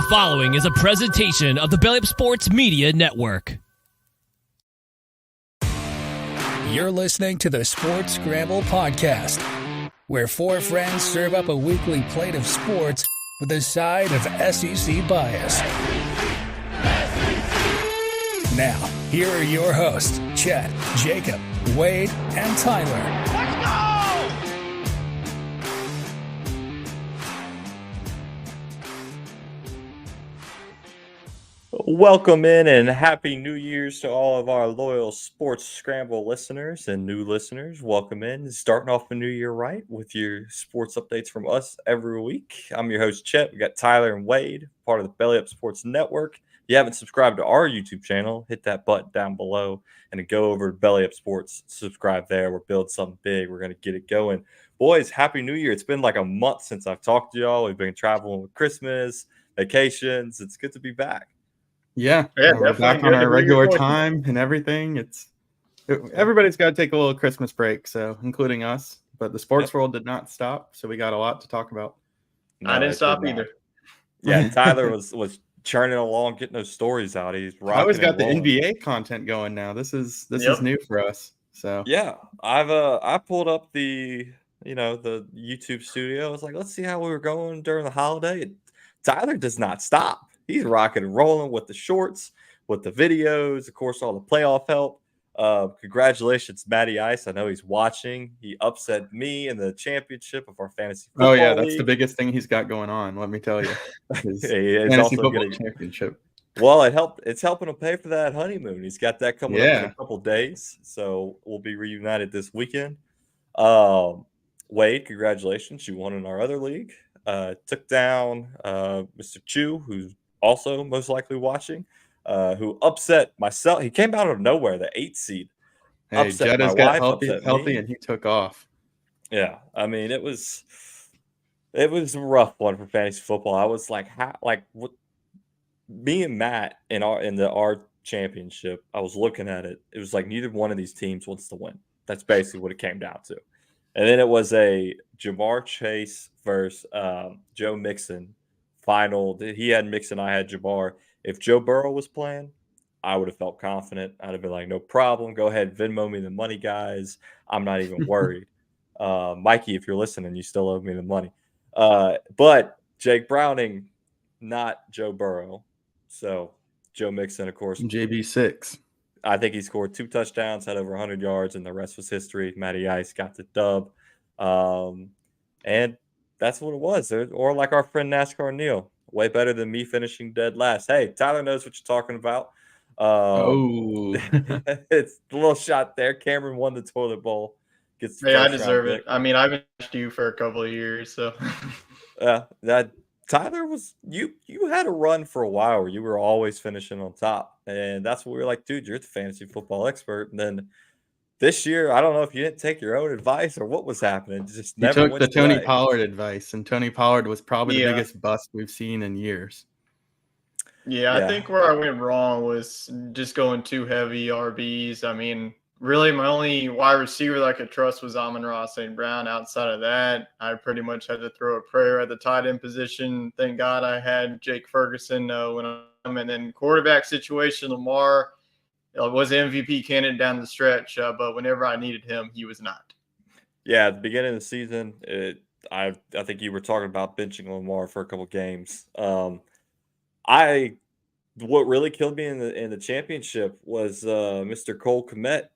following is a presentation of the Belly Up Sports Media Network. You're listening to the Sports Scramble Podcast, where four friends serve up a weekly plate of sports with a side of SEC bias. Now, here are your hosts, Chet, Jacob, Wade, and Tyler. Let's go! Welcome in and Happy New Year's to all of our loyal Sports Scramble listeners and new listeners. Welcome in. Starting off the new year right with your sports updates from us every week. I'm your host, Chet. We got Tyler and Wade, part of the Belly Up Sports Network. If you haven't subscribed to our YouTube channel, hit that button down below and go over to Belly Up Sports. Subscribe there. We're building something big. We're going to get it going. Boys, Happy New Year. It's been like a month since I've talked to y'all. We've been traveling with Christmas, vacations. It's good to be back. Yeah, we're back on our regular time and everything. Everybody's got to take a little Christmas break, so including us. But the sports world did not stop, so we got a lot to talk about. No, I didn't stop either. Yeah, Tyler was churning along, getting those stories out. He's rocking. I always got the NBA content going now. This is new for us. So yeah, I pulled up the YouTube studio. I was like, let's see how we were going during the holiday. Tyler does not stop. He's rocking and rolling with the shorts, with the videos, of course, all the playoff help. Congratulations, Matty Ice. I know he's watching. He upset me in the championship of our fantasy football that's league. the biggest thing he's got going on, let me tell you. It's also football championship. Well, it's helping him pay for that honeymoon. He's got that coming up in a couple days, so we'll be reunited this weekend. Wade, congratulations. You won in our other league. Took down Mr. Chu, who's also most likely watching, who upset myself. He came out of nowhere, the 8th seed. Hey, Jetta's got healthy and he took off. Yeah, I mean, it was a rough one for fantasy football. I was like, what? Me and Matt in our championship, I was looking at it. It was like neither one of these teams wants to win. That's basically what it came down to. And then it was a Jamar Chase versus Joe Mixon final. He had Mixon, I had Jamar. If Joe Burrow was playing, I would have felt confident. I'd have been like, no problem. Go ahead, Venmo me the money, guys. I'm not even worried. Mikey, if you're listening, you still owe me the money. But Jake Browning, not Joe Burrow. So Joe Mixon, of course. JB6. I think he scored 2 touchdowns, had over 100 yards, and the rest was history. Matty Ice got the dub. And that's what it was. Or like our friend NASCAR Neil, way better than me finishing dead last. Hey, Tyler knows what you're talking about. It's a little shot there. Cameron won the toilet bowl. I deserve it. I mean, I've been watching you for a couple of years, so. That Tyler was you had a run for a while where you were always finishing on top. And that's what we were like, dude, you're the fantasy football expert. And then this year, I don't know if you didn't take your own advice or what was happening. Just never took the Tony Pollard advice, and Tony Pollard was probably the biggest bust we've seen in years. Yeah, I think where I went wrong was just going too heavy RBs. I mean, really, my only wide receiver that I could trust was Amon-Ra St. Brown. Outside of that, I pretty much had to throw a prayer at the tight end position. Thank God I had Jake Ferguson and then quarterback situation, Lamar was MVP candidate down the stretch, but whenever I needed him, he was not. Yeah, at the beginning of the season, I think you were talking about benching Lamar for a couple games. What really killed me in the championship was Mr. Cole Kmet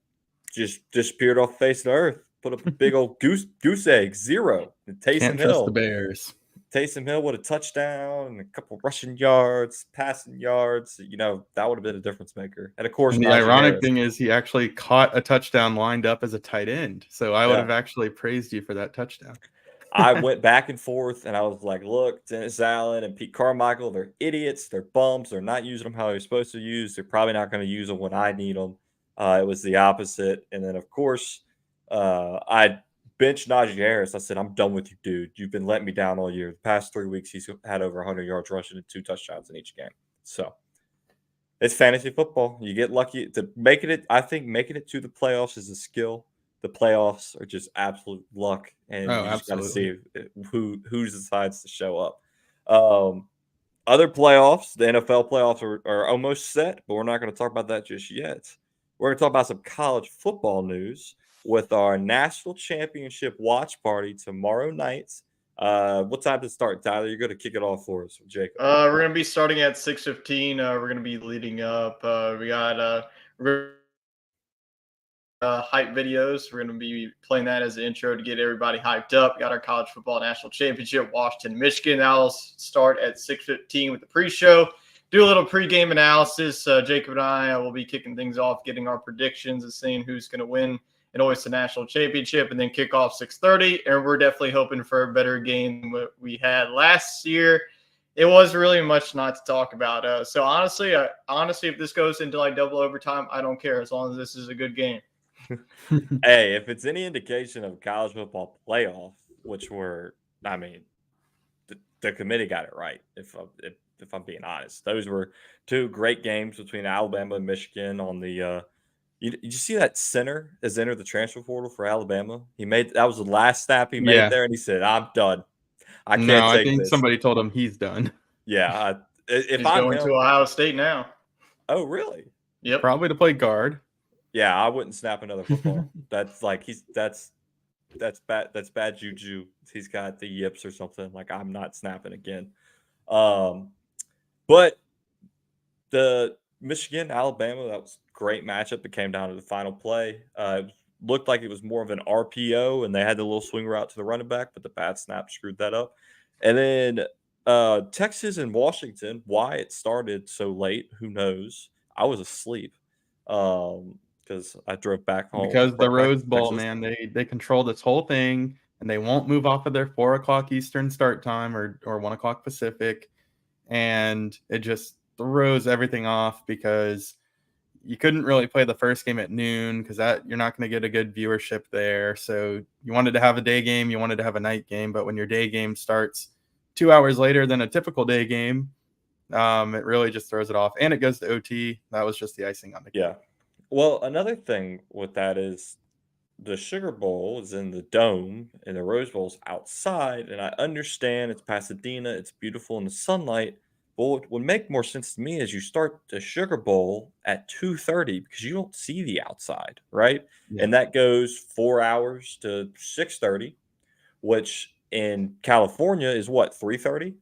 just disappeared off the face of the earth, put up a big old goose egg, 0. And Can't trust the Bears. Taysom Hill with a touchdown and a couple rushing yards, passing yards. That would have been a difference maker. And of course, the ironic thing is he actually caught a touchdown lined up as a tight end. So I would have actually praised you for that touchdown. I went back and forth, and I was like, look, Dennis Allen and Pete Carmichael, they're idiots. They're bums. They're not using them how they're supposed to use. They're probably not going to use them when I need them. It was the opposite. And then, of course, I benched Najee Harris. I said, I'm done with you, dude. You've been letting me down all year. The past 3 weeks, he's had over 100 yards rushing and 2 touchdowns in each game. So it's fantasy football. You get lucky to making it. I think making it to the playoffs is a skill. The playoffs are just absolute luck, and you just got to see who decides to show up. other playoffs, the NFL playoffs are almost set, but we're not going to talk about that just yet. We're going to talk about some college football news with our national championship watch party tomorrow night. What time to start, Tyler? You're going to kick it off for us, Jacob. We're going to be starting at 6:15. We're going to be leading up. We got hype videos. We're going to be playing that as an intro to get everybody hyped up. We got our college football national championship, Washington, Michigan. That'll start at 6:15 with the pre-show. Do a little pre-game analysis. Jacob and I will be kicking things off, getting our predictions and seeing who's going to win and always the national championship, and then kick off 6:30. And we're definitely hoping for a better game than what we had last year. It was really much not to talk about. So honestly, if this goes into like double overtime, I don't care as long as this is a good game. Hey, if it's any indication of college football playoff, which the committee got it right. If I'm being honest, those were two great games between Alabama and Michigan. On the, did you see that center has entered the transfer portal for Alabama? That was the last snap he made there, and he said, "I'm done. I can't take think this." Somebody told him he's done. Yeah, if he's I'm going to Ohio State now. Oh, really? Yep. Probably to play guard. Yeah, I wouldn't snap another football. That's bad juju. He's got the yips or something. Like, I'm not snapping again. But the Michigan Alabama, that was a great matchup. It came down to the final play. It looked like it was more of an RPO, and they had the little swing route to the running back, but the bad snap screwed that up. And then Texas and Washington. Why it started so late? Who knows? I was asleep. Because I drove back home. Because the Rose Bowl, man, they control this whole thing, and they won't move off of their 4 o'clock Eastern start time or 1 o'clock Pacific, and it just throws everything off because you couldn't really play the first game at noon because you're not going to get a good viewership there. So you wanted to have a day game, you wanted to have a night game, but when your day game starts 2 hours later than a typical day game, it really just throws it off, and it goes to OT. That was just the icing on the cake. Yeah. Well, another thing with that is the Sugar Bowl is in the dome and the Rose Bowl's outside. And I understand it's Pasadena, it's beautiful in the sunlight. But what would make more sense to me is you start the Sugar Bowl at 2:30 because you don't see the outside, right? Yeah. And that goes 4 hours to 6:30, which in California is what, 3:30?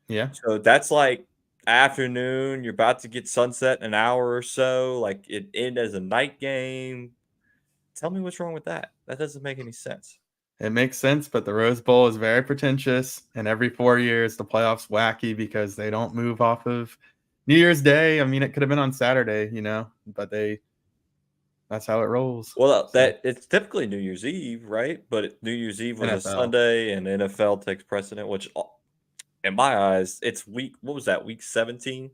Yeah. So that's like afternoon, you're about to get sunset in an hour or so, like it end as a night game. Tell me what's wrong with that. That doesn't make any sense. It makes sense, but the Rose Bowl is very pretentious, and every 4 years the playoffs wacky because they don't move off of New Year's Day. I mean, it could have been on Saturday, but that's how it rolls. Well, it's typically New Year's Eve, right? But New Year's Eve was a Sunday, and NFL takes precedent, which in my eyes, it's week 17?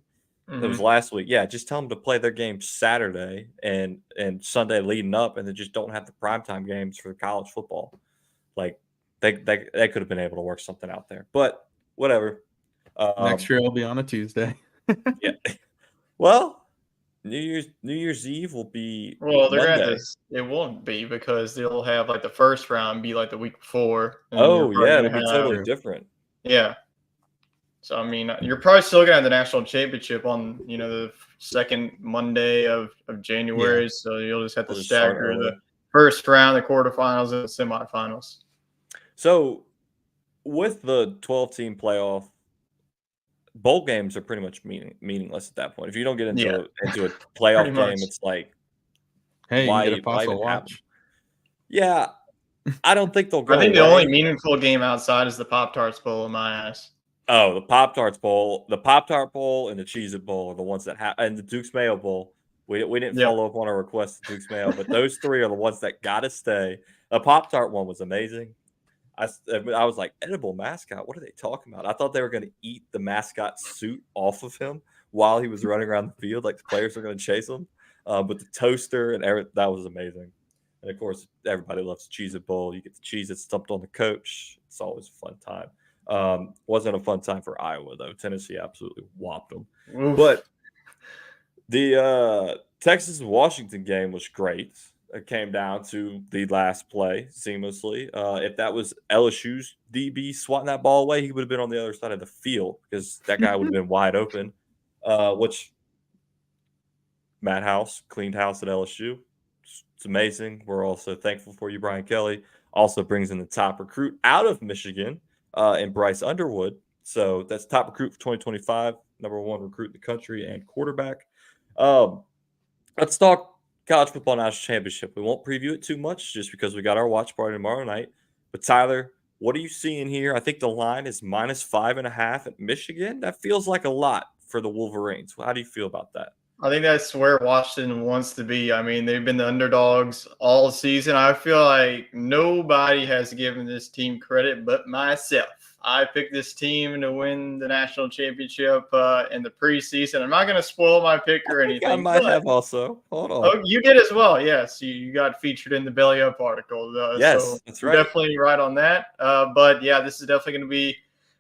Mm-hmm. It was last week. Yeah, just tell them to play their game Saturday and Sunday leading up, and then just don't have the primetime games for college football. Like, they could have been able to work something out there. But whatever. Next year will be on a Tuesday. Yeah. Well, New Year's Eve will be it won't be because they'll have like the first round be like the week before. Oh, yeah, it'll be totally different. Yeah. So, I mean, you're probably still going to have the national championship on, the second Monday of January. Yeah. So you'll just have to stagger the first round, the quarterfinals, and the semifinals. So with the 12-team playoff, bowl games are pretty much meaningless at that point. If you don't get into a playoff game, it's like, hey, why even watch? Yeah, I don't think they'll go. I think the only meaningful game outside is the Pop-Tarts Bowl in my eyes. Oh, the Pop-Tarts Bowl, the Pop-Tart Bowl, and the Cheez-It Bowl are the ones that and the Duke's Mayo Bowl. We didn't follow up on our request to Duke's Mayo, but those three are the ones that got to stay. The Pop-Tart one was amazing. I was like, edible mascot? What are they talking about? I thought they were going to eat the mascot suit off of him while he was running around the field, like the players were going to chase him. But the toaster and that was amazing. And, of course, everybody loves the Cheez-It Bowl. You get the Cheez-It stumped on the coach. It's always a fun time. Wasn't a fun time for Iowa, though. Tennessee absolutely whopped them. Oof. But the Texas and Washington game was great. it came down to the last play seamlessly. If that was LSU's DB swatting that ball away, he would have been on the other side of the field because that guy would have been wide open. Which Matt House cleaned house at LSU. It's amazing. We're also thankful for you, Brian Kelly. Also brings in the top recruit out of Michigan, and Bryce Underwood. So that's top recruit for 2025, number one recruit in the country and quarterback. Let's talk college football national championship. We won't preview it too much just because we got our watch party tomorrow night. But Tyler, what are you seeing here? I think the line is -5.5 at Michigan. That feels like a lot for the Wolverines. How do you feel about that? I think that's where Washington wants to be. I mean, they've been the underdogs all season. I feel like nobody has given this team credit but myself. I picked this team to win the national championship in the preseason. I'm not going to spoil my pick or anything. I might have also. Hold on. Oh, you did as well. Yes, you got featured in the Belly Up article. Yes, so that's right. Definitely right on that. But yeah, this is definitely going to be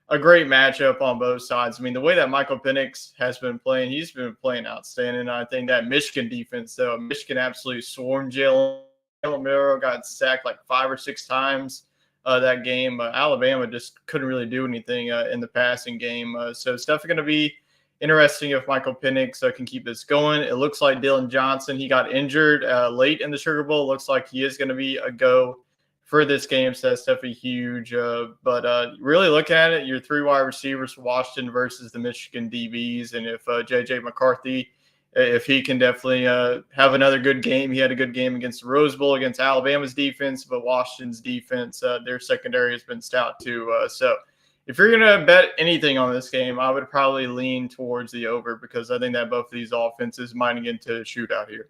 a great matchup on both sides. I mean, the way that Michael Penix has been playing, he's been playing outstanding. I think that Michigan defense, though, Michigan absolutely swarmed Jalen Milroe, got sacked like 5 or 6 times that game. Alabama just couldn't really do anything in the passing game. So it's definitely going to be interesting if Michael Penix can keep this going. It looks like Dylan Johnson, he got injured late in the Sugar Bowl. Looks like he is going to be a go for this game, so that's definitely huge. But really looking at it, your 3 wide receivers for Washington versus the Michigan DBs. And if J.J. McCarthy, if he can definitely have another good game. He had a good game against the Rose Bowl against Alabama's defense, but Washington's defense, their secondary has been stout too. So if you're going to bet anything on this game, I would probably lean towards the over because I think that both of these offenses might get into a shootout here.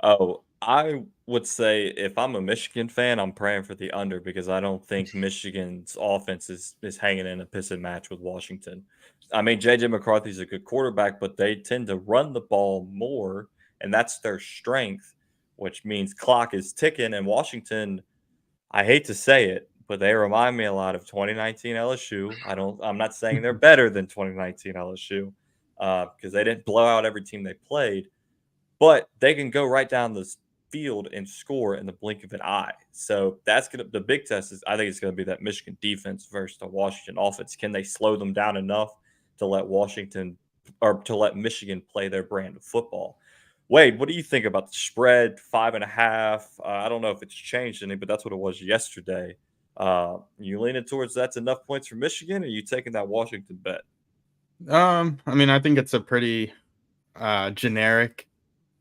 Oh, I would say if I'm a Michigan fan, I'm praying for the under because I don't think Michigan's offense is hanging in a pissing match with Washington. I mean, J.J. McCarthy's a good quarterback, but they tend to run the ball more, and that's their strength, which means clock is ticking. And Washington, I hate to say it, but they remind me a lot of 2019 LSU. I'm not saying they're better than 2019 LSU because they didn't blow out every team they played, but they can go right down the field and score in the blink of an eye. So that's the big test is I think it's going to be that Michigan defense versus the Washington offense. Can they slow them down enough to let Michigan play their brand of football? Wade, what do you think about the spread 5.5? I don't know if it's changed any, but that's what it was yesterday. You leaning towards that's enough points for Michigan, or are you taking that Washington bet? I mean, I think it's a pretty generic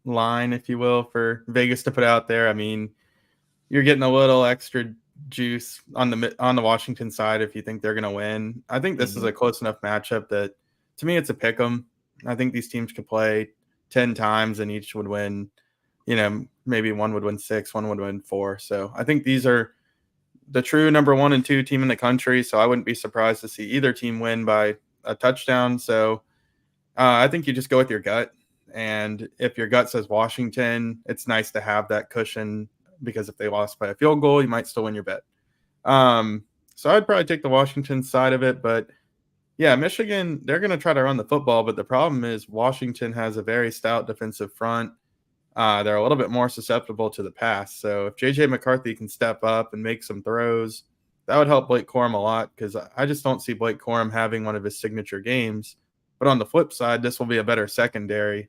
line, if you will, for Vegas to put out there. I mean, you're getting a little extra juice on the Washington side if you think they're going to win. I think this is a close enough matchup that, to me, it's a pick 'em. I think these teams could play 10 times and each would win. You know, maybe one would win 6, one would win 4. So I think these are the true number 1 and 2 team in the country. So I wouldn't be surprised to see either team win by a touchdown. So I think you just go with your gut. And if your gut says Washington, it's nice to have that cushion because if they lost by a field goal, you might still win your bet. So I'd probably take the Washington side of it. But yeah, Michigan, they're going to try to run the football. But the problem is Washington has a very stout defensive front. They're a little bit more susceptible to the pass. So if J.J. McCarthy can step up and make some throws, that would help Blake Corum a lot because I just don't see Blake Corum having one of his signature games. But on the flip side, this will be a better secondary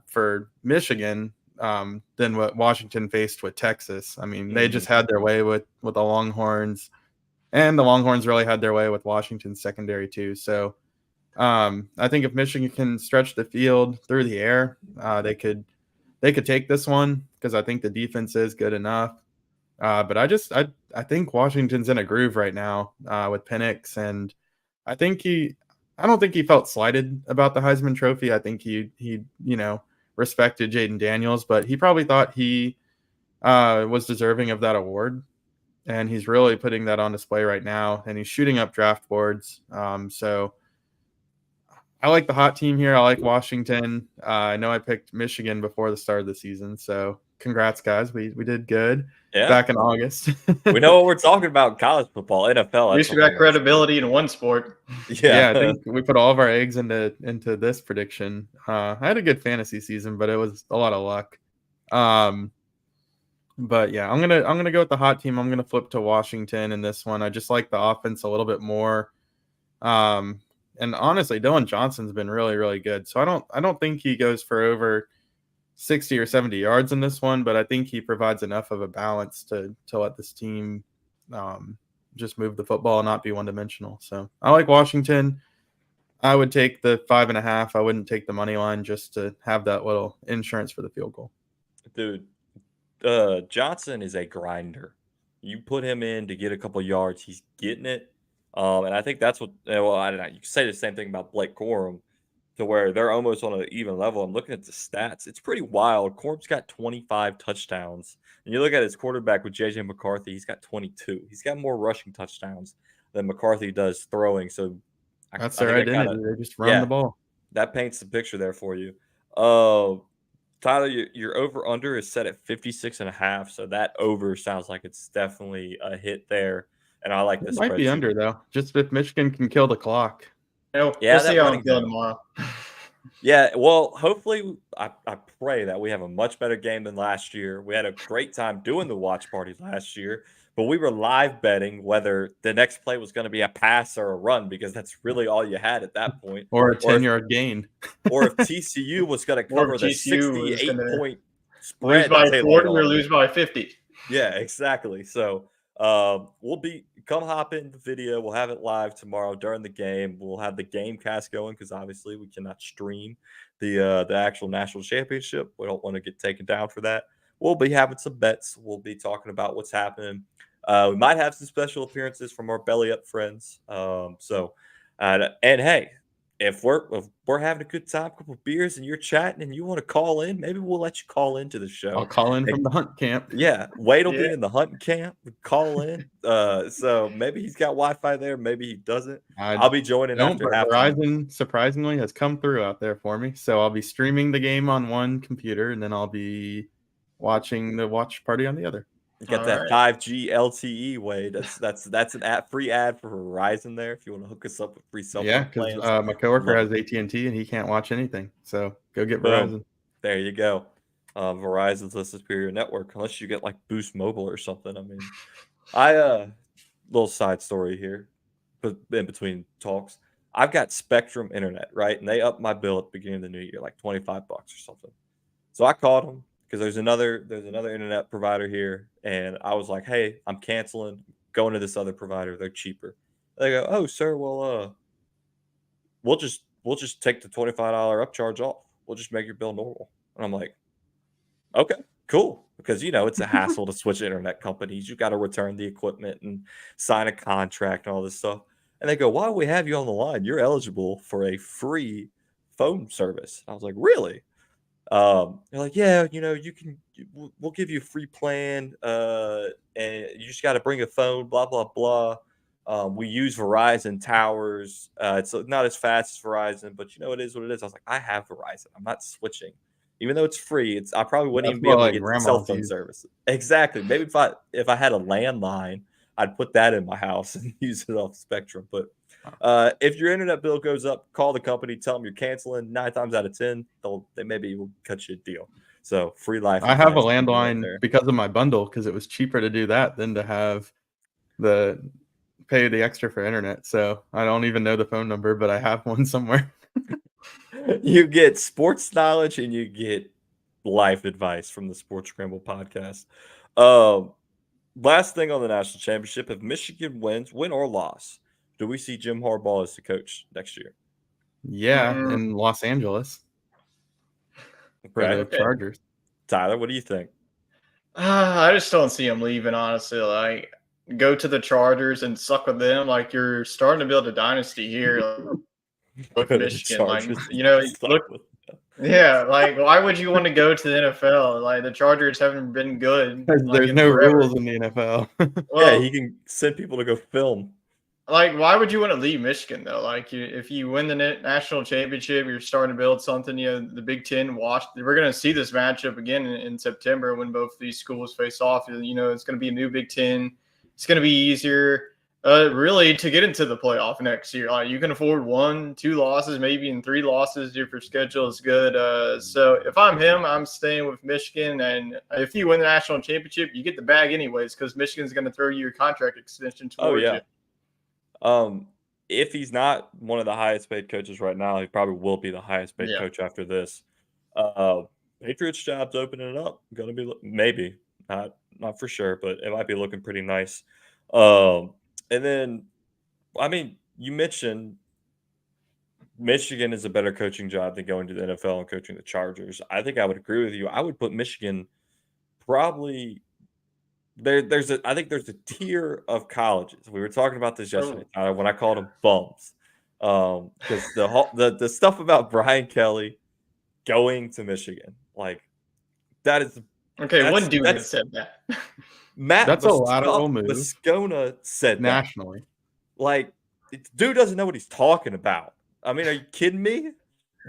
for Michigan than what Washington faced with Texas. I mean, they just had their way with the Longhorns, and the Longhorns really had their way with Washington's secondary too. So I think if Michigan can stretch the field through the air, they could take this one because I think the defense is good enough. But I think Washington's in a groove right now with Penix, and I don't think he felt slighted about the Heisman Trophy. I think he respected Jaden Daniels, but he probably thought he was deserving of that award, and he's really putting that on display right now. And he's shooting up draft boards. So I like the hot team here. I like Washington. I know I picked Michigan before the start of the season, so congrats, guys. We did good back in August. We know what we're talking about in college football, NFL. At least we got credibility in one sport. Yeah, I think we put all of our eggs into this prediction. I had a good fantasy season, but it was a lot of luck. But yeah, I'm gonna go with the hot team. I'm gonna flip to Washington in this one. I just like the offense a little bit more. And honestly, Dylan Johnson's been really, really good. So I don't think he goes for over 60 or 70 yards in this one, but I think he provides enough of a balance to let this team just move the football and not be one dimensional. So I like Washington. I would take the 5.5. I wouldn't take the money line just to have that little insurance for the field goal. Dude, Johnson is a grinder. You put him in to get a couple yards, he's getting it. And I think that's what. Well, I don't know. You can say the same thing about Blake Corum, to where they're almost on an even level. I'm looking at the stats; it's pretty wild. Corum's got 25 touchdowns, and you look at his quarterback with JJ McCarthy; he's got 22. He's got more rushing touchdowns than McCarthy does throwing. So that's their identity. They just run the ball. That paints the picture there for you. Tyler, your over-under is set at 56.5, so that over sounds like it's definitely a hit there, and I like this. It might be under, though, just if Michigan can kill the clock. We'll see how I'm feeling tomorrow. Yeah, well, hopefully, I pray that we have a much better game than last year. We had a great time doing the watch party last year, but we were live betting whether the next play was going to be a pass or a run, because that's really all you had at that point. Or a 10-yard gain. Or if TCU was going to cover the 68-point spread. Lose by 40 or lose by 50. Yeah, exactly. So come hop in the video. We'll have it live tomorrow during the game. We'll have the game cast going, because obviously we cannot stream the actual national championship. We don't want to get taken down for that. We'll be having some bets. We'll be talking about what's happening. We might have some special appearances from our belly up friends. And hey, if we're having a good time, a couple of beers, and you're chatting and you want to call in, maybe we'll let you call into the show. I'll call in from the hunt camp. Yeah, Wade will be in the hunting camp. Call in. So maybe he's got Wi-Fi there. Maybe he doesn't. I'll be joining after halftime. Verizon surprisingly has come through out there for me. So I'll be streaming the game on one computer, and then I'll be watching the watch party on the other. You got that 5G LTE, Wade. That's an free ad for Verizon there if you want to hook us up with free cell phone plans. Yeah, because my coworker has AT&T and he can't watch anything. So go get Verizon. There you go. Verizon's a superior network, unless you get like Boost Mobile or something. I mean, little side story here, but in between talks, I've got Spectrum Internet, right? And they upped my bill at the beginning of the new year, like $25 or something. So I called them, because there's another internet provider here, and I was like, hey, I'm canceling, going to this other provider. They're cheaper. They go, oh, sir, well, we'll just take the $25 upcharge off. We'll just make your bill normal. And I'm like, okay, cool. Because, it's a hassle to switch internet companies. You got to return the equipment and sign a contract and all this stuff. And they go, why do we have you on the line? You're eligible for a free phone service. I was like, really? They're like, yeah, we'll give you a free plan, and you just got to bring a phone, blah, blah, blah. We use Verizon towers. It's not as fast as Verizon, but it is what it is. I was like, I have Verizon. I'm not switching. Even though it's free, I probably wouldn't even be able to get the cell phone service. Exactly. Maybe if I had a landline, I'd put that in my house and use it off Spectrum. But if your internet bill goes up, call the company, tell them you're canceling. 9 times out of 10, they maybe will cut you a deal. So free life. I have a landline because of my bundle, because it was cheaper to do that than to have pay the extra for internet. So I don't even know the phone number, but I have one somewhere. You get sports knowledge and you get life advice from the Sports Scramble podcast. Last thing on the national championship, if Michigan wins, win or loss, do we see Jim Harbaugh as the coach next year? Yeah, in Los Angeles for the Chargers. Tyler, what do you think? I just don't see him leaving, honestly. Like, go to the Chargers and suck with them. Like, you're starting to build a dynasty here with Michigan. Like, yeah, like, why would you want to go to the NFL? Like, the Chargers haven't been good. There's no rules in the NFL. Well, yeah, he can send people to go film. Like, why would you want to leave Michigan, though? Like, if you win the national championship, you're starting to build something. The Big Ten we're going to see this matchup again in September when both these schools face off. It's going to be a new Big Ten. It's going to be easier. Really, to get into the playoff next year, you can afford 1, 2 losses, maybe even 3 losses if your schedule is good. So if I'm him, I'm staying with Michigan. And if you win the national championship, you get the bag anyways because Michigan's going to throw you your contract extension towards you. If he's not one of the highest paid coaches right now, he probably will be the highest paid coach after this. Patriots job's opening up. Going to be maybe not for sure, but it might be looking pretty nice. And then, I mean, you mentioned Michigan is a better coaching job than going to the NFL and coaching the Chargers. I think I would agree with you. I would put Michigan probably I think there's a tier of colleges. We were talking about this yesterday when I called them bums, because the stuff about Brian Kelly going to Michigan, like that is okay. One dude said that. That's a lateral move. Moscona said nationally. Like, dude doesn't know what he's talking about. I mean, are you kidding me?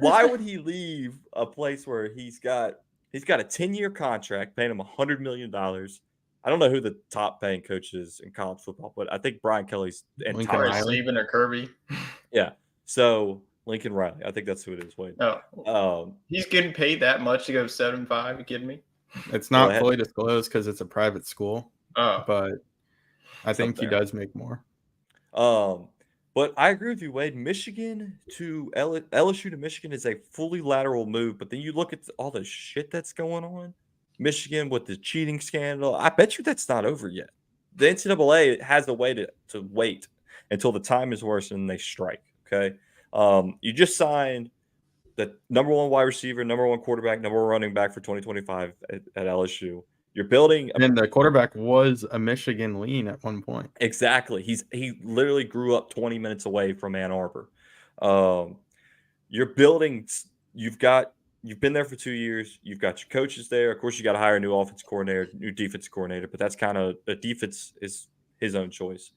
Why would he leave a place where he's got a 10-year contract, paying him $100 million? I don't know who the top paying coach is in college football, but I think Brian Kelly's entire Saban or Kirby. Yeah. So Lincoln Riley, I think that's who it is. Wait. Oh. He's getting paid that much to go 7.5. You kidding me? It's not fully disclosed because it's a private school. Oh. But I think he does make more. But I agree with you, Wade. Michigan to LSU to Michigan is a fully lateral move. But then you look at all the shit that's going on. Michigan with the cheating scandal. I bet you that's not over yet. The NCAA has a way to wait until the time is worse and they strike. Okay. You just signed the number 1 wide receiver, number 1 quarterback, number 1 running back for 2025 at LSU. You're building. And the quarterback was a Michigan lean at one point. Exactly. He literally grew up 20 minutes away from Ann Arbor. You're building. You've been there for 2 years. You've got your coaches there. Of course, you got to hire a new offense coordinator, new defense coordinator, but that's kind of the defense is his own choice.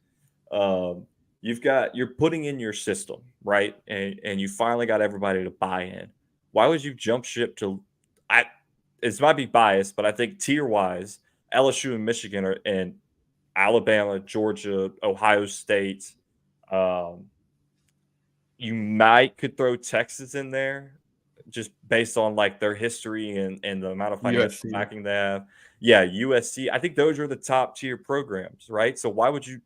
You're putting in your system, right? And you finally got everybody to buy in. Why would you jump ship to it might be biased, but I think tier-wise, LSU and Michigan and Alabama, Georgia, Ohio State, you could throw Texas in there just based on like their history and the amount of financial backing they have. Yeah, USC. I think those are the top tier programs, right? So why would you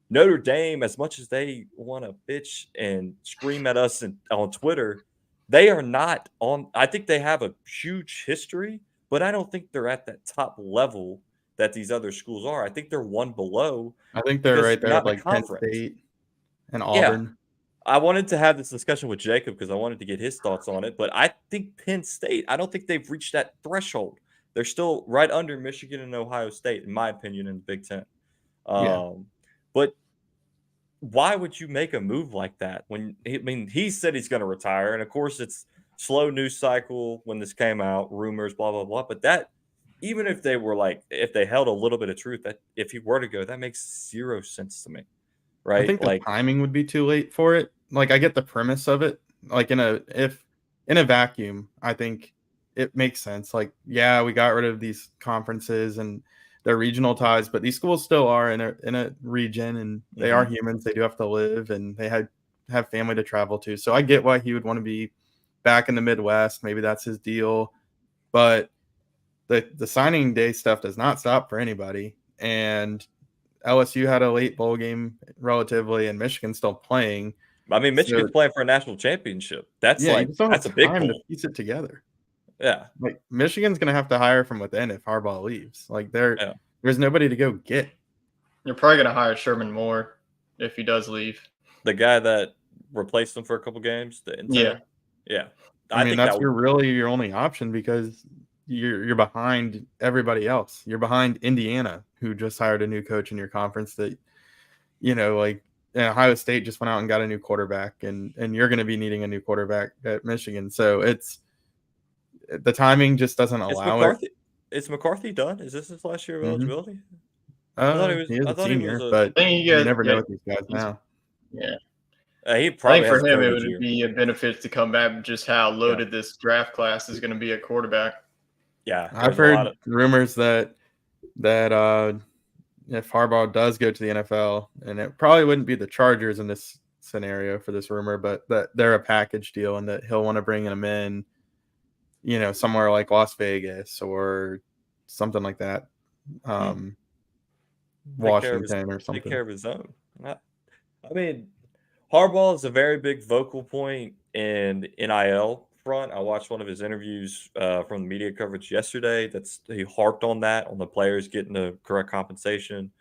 Notre Dame, as much as they want to bitch and scream at us on Twitter, they are not on. I think they have a huge history, but I don't think they're at that top level that these other schools are. I think they're one below. I think they're right there, like Penn State and Auburn. Yeah. I wanted to have this discussion with Jacob because I wanted to get his thoughts on it, but I think Penn State, I don't think they've reached that threshold. They're still right under Michigan and Ohio State, in my opinion, in the Big Ten. But why would you make a move like that when he said he's going to retire? And of course, it's slow news cycle when this came out, rumors, blah, blah, blah. But that, even if they held a little bit of truth, that if he were to go, that makes zero sense to me. Right? I think the timing would be too late for it. Like, I get the premise of it. Like, in a vacuum, I think it makes sense. Like, yeah, we got rid of these conferences and their regional ties, but these schools still are in a region, and they are humans. They do have to live, and they have family to travel to. So I get why he would want to be back in the Midwest. Maybe that's his deal. But the signing day stuff does not stop for anybody. And LSU had a late bowl game relatively, and Michigan's still playing. I mean, Michigan's playing for a national championship. That's that's a big time to piece it together. Yeah, like Michigan's gonna have to hire from within if Harbaugh leaves. Like there's nobody to go get. You're probably gonna hire Sherman Moore if he does leave. The guy that replaced him for a couple games. Yeah. I mean, that's really your only option because you're behind everybody else. You're behind Indiana, who just hired a new coach in your conference. That Ohio State just went out and got a new quarterback, and you're going to be needing a new quarterback at Michigan. So the timing just doesn't allow it. Is McCarthy done? Is this his last year of eligibility? I thought he was a senior, but you never know with these guys now. Yeah. He probably I think for him, it would be a benefit to come back just how loaded this draft class is going to be at quarterback. Yeah. I've heard rumors that if Harbaugh does go to the NFL, and it probably wouldn't be the Chargers in this scenario for this rumor, but that they're a package deal and that he'll want to bring them in, somewhere like Las Vegas or something like that. Washington or something. Take care of his own. I mean, Harbaugh is a very big vocal point in NIL front. I watched one of his interviews from the media coverage yesterday. He harped on that, on the players getting the correct compensation.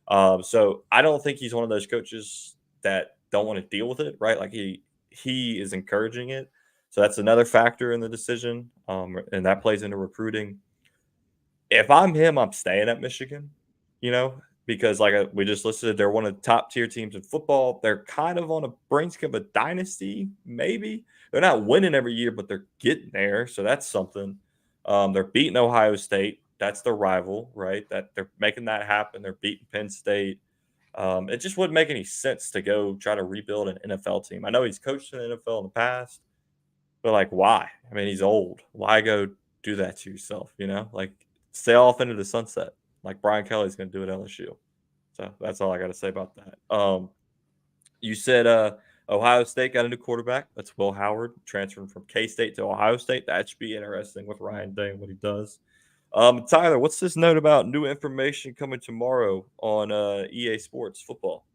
So I don't think he's one of those coaches that don't want to deal with it, right? Like he is encouraging it. So that's another factor in the decision, and that plays into recruiting. If I'm him, I'm staying at Michigan, because like we just listed, they're one of the top tier teams in football. They're kind of on a brink of a dynasty, maybe. They're not winning every year, but they're getting there. So that's something. They're beating Ohio State. That's their rival, right? That they're making that happen. They're beating Penn State. It just wouldn't make any sense to go try to rebuild an NFL team. I know he's coached in the NFL in the past, but like, why? I mean, he's old. Why go do that to yourself? Like sail off into the sunset, like Brian Kelly's going to do at LSU. So that's all I got to say about that. You said Ohio State got a new quarterback. That's Will Howard, transferring from K-State to Ohio State. That should be interesting with Ryan Day and what he does. Tyler, what's this note about new information coming tomorrow on EA Sports football?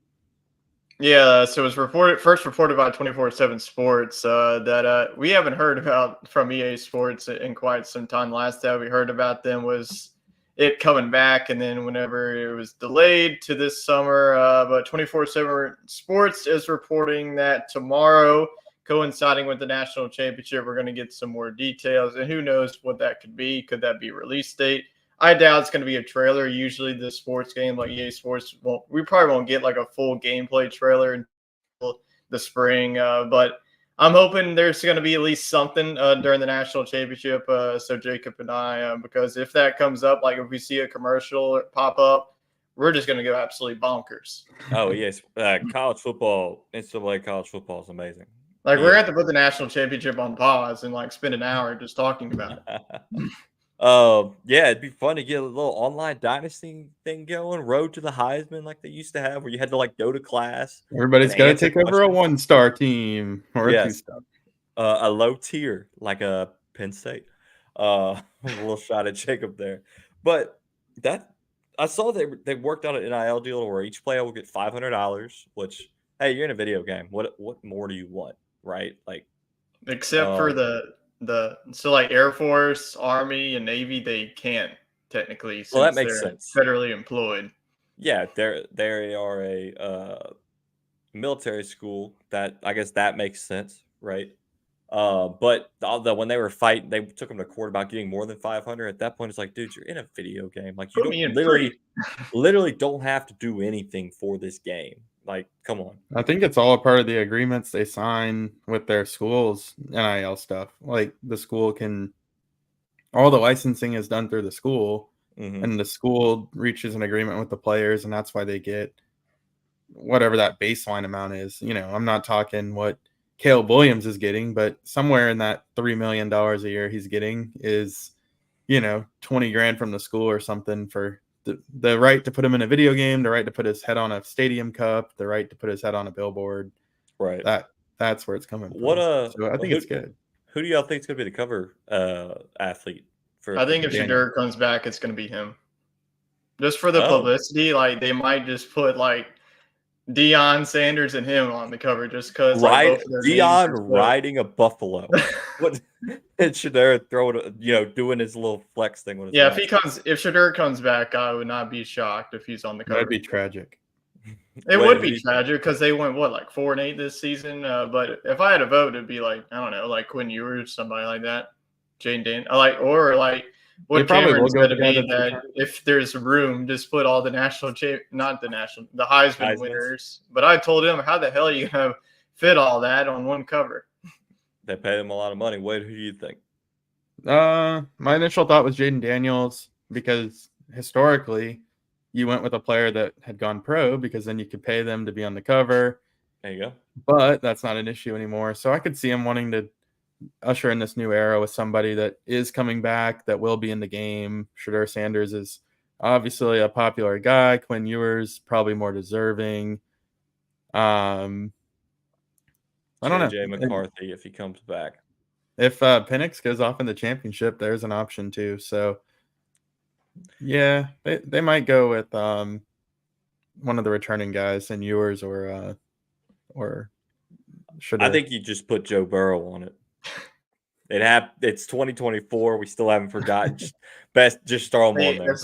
Yeah, so it was first reported by 24/7 Sports that we haven't heard about from EA Sports in quite some time. Last time we heard about them was it coming back, and then whenever it was delayed to this summer. But 24/7 Sports is reporting that tomorrow, coinciding with the national championship, we're going to get some more details, and who knows what that could be. Could that be release date? I doubt it's going to be a trailer. Usually the sports game like EA Sports we probably won't get like a full gameplay trailer until the spring. But I'm hoping there's going to be at least something during the national championship. So Jacob and I, because if that comes up, like if we see a commercial pop up, we're just going to go absolutely bonkers. Oh, yes. College football, NCAA college football is amazing. Like we're going to have to put the national championship on pause and like spend an hour just talking about it. Yeah, it'd be fun to get a little online dynasty thing going, road to the Heisman like they used to have, where you had to like go to class. Everybody's got to take over a 1-star team or a 2-star. A low tier like a Penn State. A little shot at Jacob there, but that I saw they worked out an NIL deal where each player will get $500. Which, hey, you're in a video game. What more do you want, right? Like, except for so like Air Force, Army, and Navy, they can't technically. Well, that makes sense. Federally employed. Yeah, they are a military school. That I guess that makes sense, right? But when they were fighting, they took them to court about getting more than 500. At that point, it's like, dude, you're in a video game. Like, you don't literally don't have to do anything for this game. Like, come on. I think it's all a part of the agreements they sign with their schools, NIL stuff. Like the school all the licensing is done through the school, and the school reaches an agreement with the players, and that's why they get whatever that baseline amount is. I'm not talking what Caleb Williams is getting, but somewhere in that $3 million a year he's getting is, $20,000 from the school or something for the right to put him in a video game, the right to put his head on a stadium cup, the right to put his head on a billboard. Right. That's where it's coming from. So I think it's good. Who do y'all think is going to be the cover athlete? I think if Shadur comes back, it's going to be him. Just for the publicity, like they might just put like Deion Sanders and him on the cover just because. Deion riding a buffalo. What? And Shadur throwing, doing his little flex thing. With his if Shadur comes back, I would not be shocked if he's on the cover. That'd be tragic. It would be tragic because they went like 4-8 this season. But if I had a vote, it'd be like, I don't know, like Quinn Ewers, somebody like that, Jane Dan, what Cameron said to me that if there's room, just put all the the Heisman winners. But I told him, how the hell are you gonna fit all that on one cover? They pay him a lot of money. Wade, who do you think? My initial thought was Jaden Daniels, because historically you went with a player that had gone pro, because then you could pay them to be on the cover. There you go. But that's not an issue anymore. So I could see him wanting to usher in this new era with somebody that is coming back, that will be in the game. Shadur Sanders is obviously a popular guy. Quinn Ewers probably more deserving. I don't know. JJ McCarthy, if he comes back. If Penix goes off in the championship, there's an option too. So yeah, they might go with one of the returning guys, and Ewers or should I think you just put Joe Burrow on it. It's 2024. We still haven't forgotten. Just throw him on there.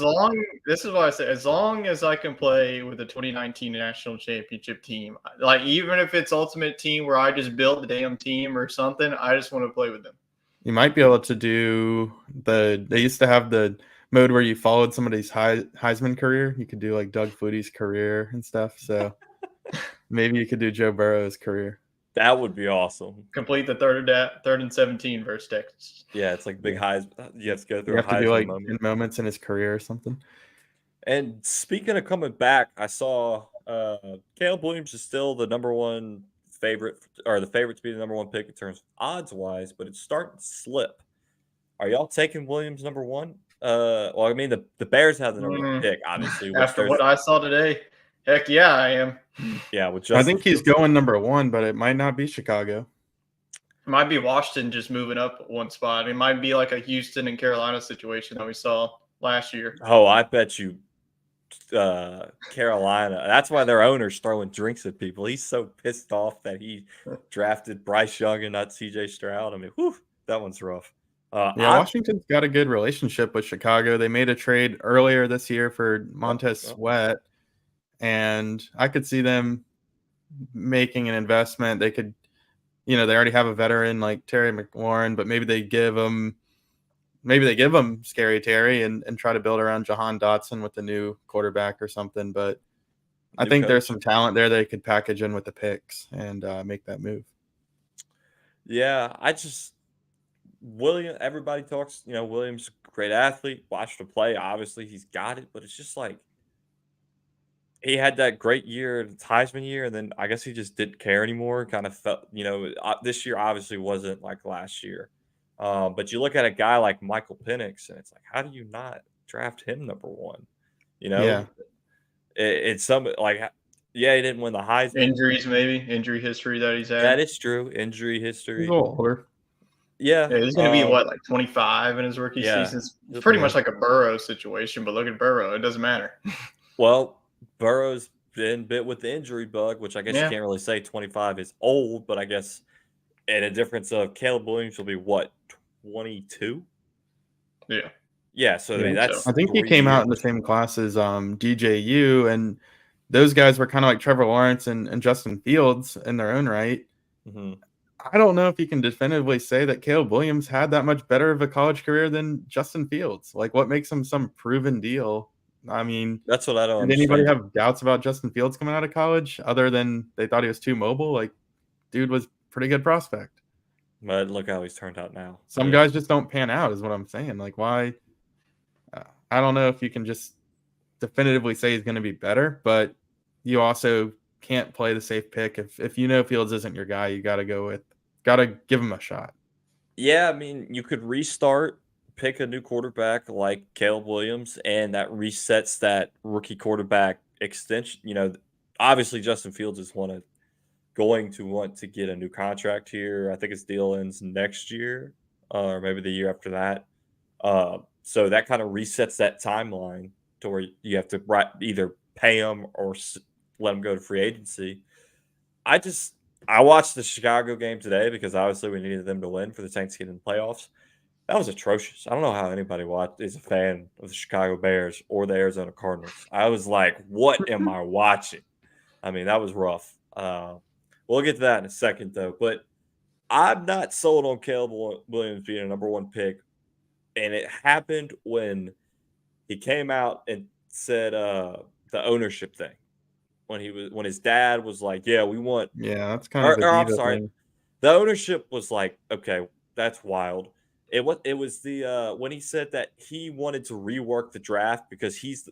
This is what I say. As long as I can play with the 2019 national championship team, like even if it's ultimate team where I just built the damn team or something, I just want to play with them. You might be able to do they used to have the mode where you followed somebody's Heisman career. You could do like Doug Flutie's career and stuff. So maybe you could do Joe Burrow's career. That would be awesome. Complete the third and 17 versus Texas. Yeah, it's like big highs. You have to go through. You have to do like moments in his career or something. And speaking of coming back, I saw Caleb Williams is still the number one favorite, or the favorite to be the number one pick in terms of odds wise, but it's starting to slip. Are y'all taking Williams number one? Well, I mean the Bears have the number one pick, obviously. After what I saw today, heck yeah, I am. Yeah, I think he's going number one, but it might not be Chicago. It might be Washington just moving up one spot. It might be like a Houston and Carolina situation that we saw last year. Oh, I bet you Carolina. That's why their owner's throwing drinks at people. He's so pissed off that he drafted Bryce Young and not CJ Stroud. I mean, whew, that one's rough. Washington's got a good relationship with Chicago. They made a trade earlier this year for Montez Sweat, and I could see them making an investment. They could, they already have a veteran like Terry McLaurin, but maybe they give him Scary Terry and try to build around Jahan Dotson with the new quarterback or something. But I think there's some talent there they could package in with the picks and make that move. Yeah, everybody talks, Williams, great athlete, watched him play. Obviously, he's got it, but it's just like he had that great year, Heisman year, and then I guess he just didn't care anymore. Kind of felt, this year obviously wasn't like last year. But you look at a guy like Michael Penix, and it's like, how do you not draft him number one? Yeah. It's some he didn't win the Heisman. Injury history that he's had. That is true. Injury history. He's a little older. Yeah, he's going to be like 25 in his rookie season. It's pretty much like a Burrow situation, but look at Burrow. It doesn't matter. Well, Burrow's been bit with the injury bug, which I guess you can't really say 25 is old, but I guess at a difference of Caleb Williams will be what, 22? Yeah. Yeah, so I think he came out in the same class as DJU, and those guys were kind of like Trevor Lawrence and Justin Fields in their own right. Mm-hmm. I don't know if you can definitively say that Caleb Williams had that much better of a college career than Justin Fields. Like, what makes him some proven deal? I mean, that's what I don't understand. Did anybody have doubts about Justin Fields coming out of college other than they thought he was too mobile? Like, dude was pretty good prospect. But look how he's turned out now. Some guys just don't pan out is what I'm saying. Like, why? I don't know if you can just definitively say he's going to be better, but you also can't play the safe pick. If Fields isn't your guy, you got to give him a shot. Yeah, I mean, you could restart, pick a new quarterback like Caleb Williams, and that resets that rookie quarterback extension. Obviously Justin Fields is going to want to get a new contract here. I think his deal ends next year, or maybe the year after that. So that kind of resets that timeline to where you have to either pay him or let him go to free agency. I watched the Chicago game today because obviously we needed them to win for the Thanksgiving playoffs. That was atrocious. I don't know how anybody is a fan of the Chicago Bears or the Arizona Cardinals. I was like, what am I watching? I mean, that was rough. We'll get to that in a second, though. But I'm not sold on Caleb Williams being a number one pick. And it happened when he came out and said the ownership thing. When his dad was like, "Yeah, we want." Yeah, that's kind of. I'm sorry. Thing. The ownership was like, "Okay, that's wild." It was the when he said that he wanted to rework the draft because his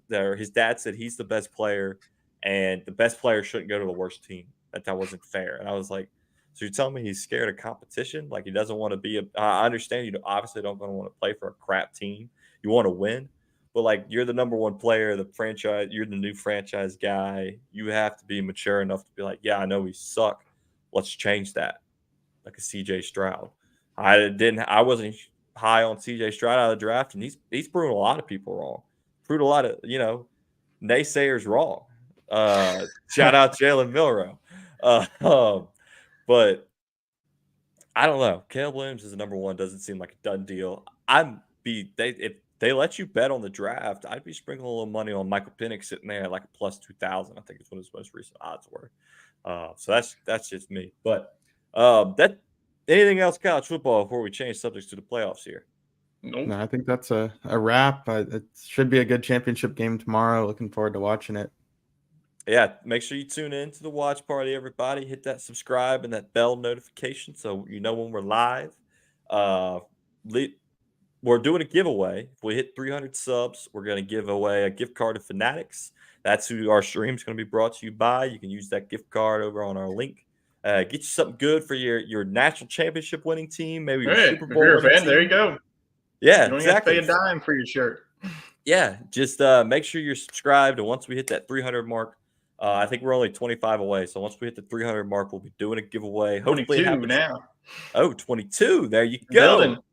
dad said he's the best player, and the best player shouldn't go to the worst team. That wasn't fair. And I was like, so you're telling me he's scared of competition? Like he doesn't want to be I understand you obviously don't want to play for a crap team. You want to win, But like, you're the number one player, the franchise. You're the new franchise guy. You have to be mature enough to be like, yeah, I know we suck. Let's change that. Like a CJ Stroud. I wasn't high on CJ Stroud out of the draft, and he's proven a lot of people wrong. Proved a lot of naysayers wrong. Shout out Jalen Milroe. But I don't know. Caleb Williams is the number one. Doesn't seem like a done deal. If they let you bet on the draft, I'd be sprinkling a little money on Michael Penix sitting there at like a plus 2,000. I think it's what his most recent odds were. So that's just me. But that anything else college football before we change subjects to the playoffs here? Nope. No, I think that's a wrap. It should be a good championship game tomorrow. Looking forward to watching it. Yeah, make sure you tune in to the watch party, everybody. Hit that subscribe and that bell notification so you know when we're live. We're doing a giveaway. If we hit 300 subs, we're going to give away a gift card to Fanatics. That's who our stream is going to be brought to you by. You can use that gift card over on our link. Get you something good for your national championship winning team, maybe your Super Bowl. If you're a fan, team. there you go. Yeah, you don't exactly. have to pay a dime for your shirt. Yeah, just make sure you're subscribed. And once we hit that 300 mark, I think we're only 25 away. So once we hit the 300 mark, we'll be doing a giveaway. Hopefully it happens now. Oh, 22. There you go.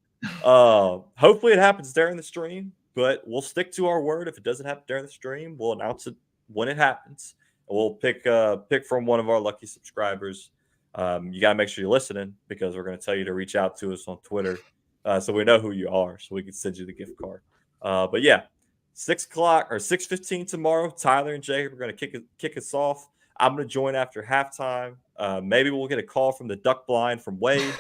Hopefully it happens during the stream, but we'll stick to our word. If it doesn't happen during the stream, we'll announce it when it happens. We'll pick from one of our lucky subscribers. You got to make sure you're listening because we're going to tell you to reach out to us on Twitter so we know who you are so we can send you the gift card. But yeah, 6 o'clock or 6:15 tomorrow, Tyler and Jacob are going to kick us off. I'm going to join after halftime. Maybe we'll get a call from the duck blind from Wade.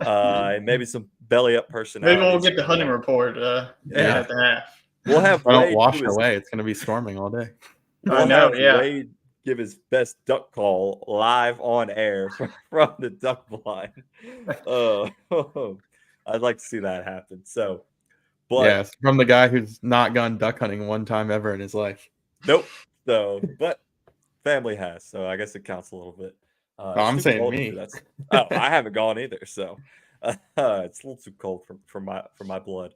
And maybe some belly up personalities. Maybe we'll get the hunting report at the half. We'll have Wade wash away. It's going to be storming all day. Wade give his best duck call live on air from the duck blind. I'd like to see that happen. So, but yes, from the guy who's not gone duck hunting one time ever in his life. Nope. So, but family has, so I guess it counts a little bit. I'm saying me. I haven't gone either, so it's a little too cold for my blood.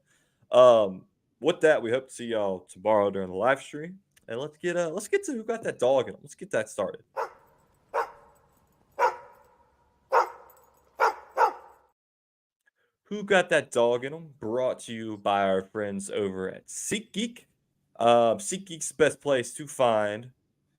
With that, we hope to see y'all tomorrow during the live stream, and let's get to who got that dog in them. Let's get that started. Who got that dog in them? Brought to you by our friends over at SeatGeek. SeatGeek's the best place to find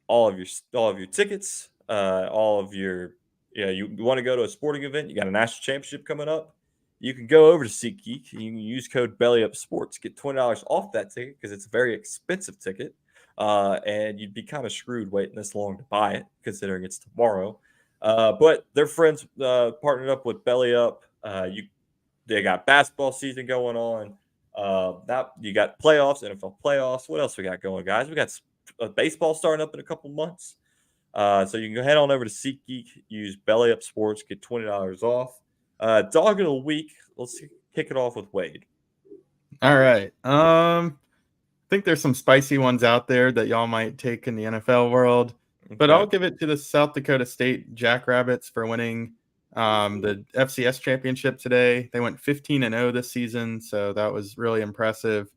all of your tickets. All of your, you want to go to a sporting event, you got a national championship coming up, you can go over to SeatGeek. You can use code BellyUpSports, get $20 off that ticket because it's a very expensive ticket, and you'd be kind of screwed waiting this long to buy it considering it's tomorrow. But their friends partnered up with Belly Up. They got basketball season going on. Now you got playoffs, NFL playoffs. What else we got going, guys? We got baseball starting up in a couple months. So you can go head on over to SeatGeek, use Belly Up Sports, get $20 off. Dog of the week. Let's kick it off with Wade. All right. I think there's some spicy ones out there that y'all might take in the NFL world, but I'll give it to the South Dakota State Jackrabbits for winning the FCS championship today. They went 15-0 this season, so that was really impressive.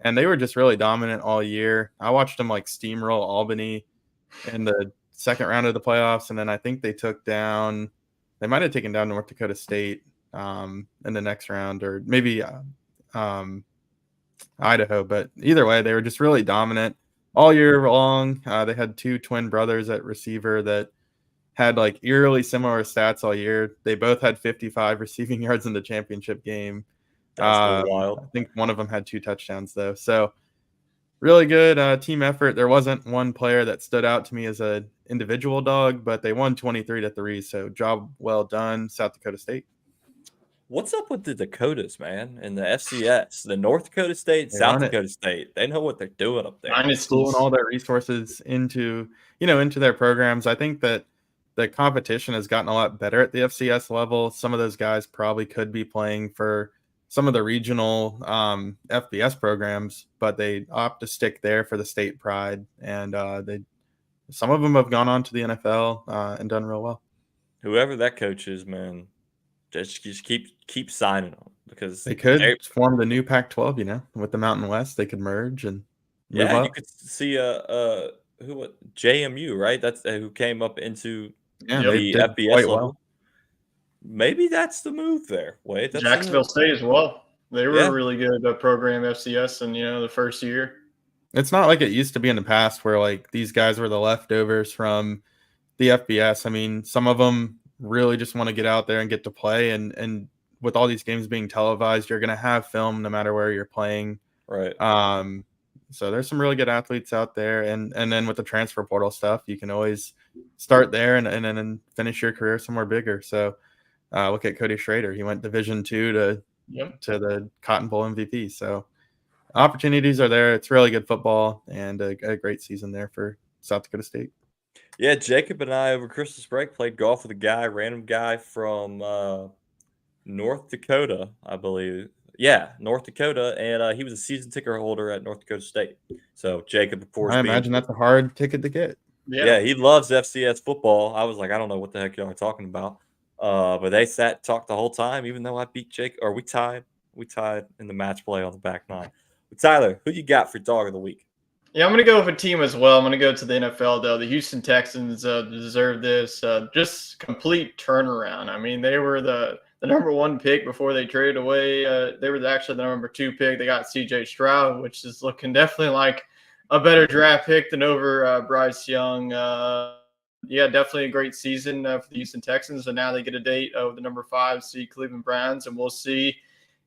And they were just really dominant all year. I watched them like steamroll Albany in the second round of the playoffs, and then I think they might have taken down North Dakota State in the next round, or maybe Idaho. But either way, they were just really dominant all year long. They had two twin brothers at receiver that had like eerily similar stats all year. They both had 55 receiving yards in the championship game. That's wild. I think one of them had 2 touchdowns though. So really good team effort. There wasn't one player that stood out to me as an individual dog, but they won 23-3. So job well done, South Dakota State. What's up with the Dakotas, man, and the FCS? The North Dakota State, South Dakota State. They know what they're doing up there. Pulling all their resources into their programs. I think that the competition has gotten a lot better at the FCS level. Some of those guys probably could be playing for some of the regional FBS programs, but they opt to stick there for the state pride. And some of them have gone on to the NFL and done real well. Whoever that coach is, man, just keep signing them. because They could form the new Pac-12, with the Mountain West. They could merge and move yeah, up. you could see JMU, right? That's who came up into Yeah, they the did FBS quite level. well. Maybe that's the move there. Wait, that's Jacksonville State as well. They were Yeah. a really good program FCS in the first year. It's not like it used to be in the past where like these guys were the leftovers from the FBS. I mean, some of them really just want to get out there and get to play. And with all these games being televised, you're going to have film no matter where you're playing. right. So there's some really good athletes out there. And then with the transfer portal stuff, you can always start there and then finish your career somewhere bigger. So look at Cody Schrader. He went Division II to the Cotton Bowl MVP. So opportunities are there. It's really good football and a great season there for South Dakota State. Yeah, Jacob and I over Christmas break played golf with a random guy from North Dakota, I believe. Yeah, North Dakota, and he was a season ticket holder at North Dakota State. So Jacob, of course, I imagine that's a hard ticket to get. Yeah, he loves FCS football. I was like, I don't know what the heck y'all are talking about. But they talked the whole time, even though I beat Jake, or we tied. We tied in the match play on the back nine. But Tyler, who you got for dog of the week? Yeah, I'm going to go with a team as well. I'm going to go to the NFL, though. The Houston Texans deserve this. Just complete turnaround. I mean, they were the number one pick before they traded away. They were actually the number two pick. They got C.J. Stroud, which is looking definitely like a better draft pick than over Bryce Young. Yeah, definitely a great season for the Houston Texans. And now they get a date with the number 5 seed Cleveland Browns, and we'll see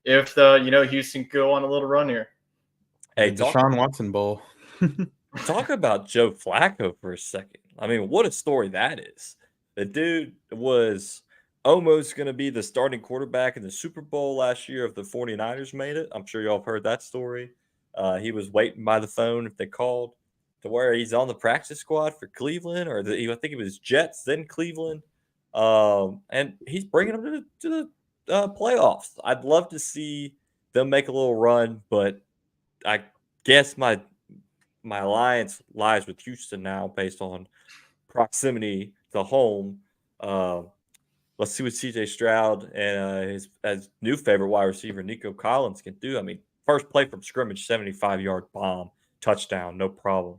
if Houston can go on a little run here. Hey, Deshaun Watson Bowl. Talk about Joe Flacco for a second. I mean, what a story that is. The dude was almost going to be the starting quarterback in the Super Bowl last year if the 49ers made it. I'm sure y'all have heard that story. He was waiting by the phone if they called, to where he's on the practice squad for Cleveland, or I think it was Jets, then Cleveland. And he's bringing them to the playoffs. I'd love to see them make a little run, but I guess my alliance lies with Houston now based on proximity to home. Let's see what C.J. Stroud and his new favorite wide receiver, Nico Collins, can do. I mean, first play from scrimmage, 75-yard bomb, touchdown, no problem.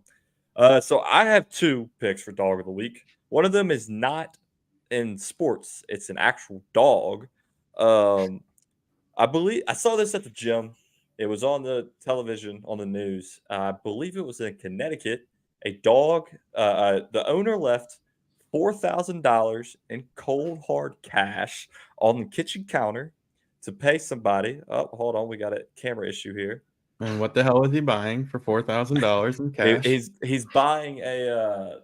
So I have 2 picks for dog of the week. One of them is not in sports. It's an actual dog. I believe I saw this at the gym. It was on the television, on the news. I believe it was in Connecticut. A dog, the owner left $4,000 in cold hard cash on the kitchen counter to pay somebody. Oh, hold on, we got a camera issue here. And what the hell is he buying for $4,000 in cash? He's buying a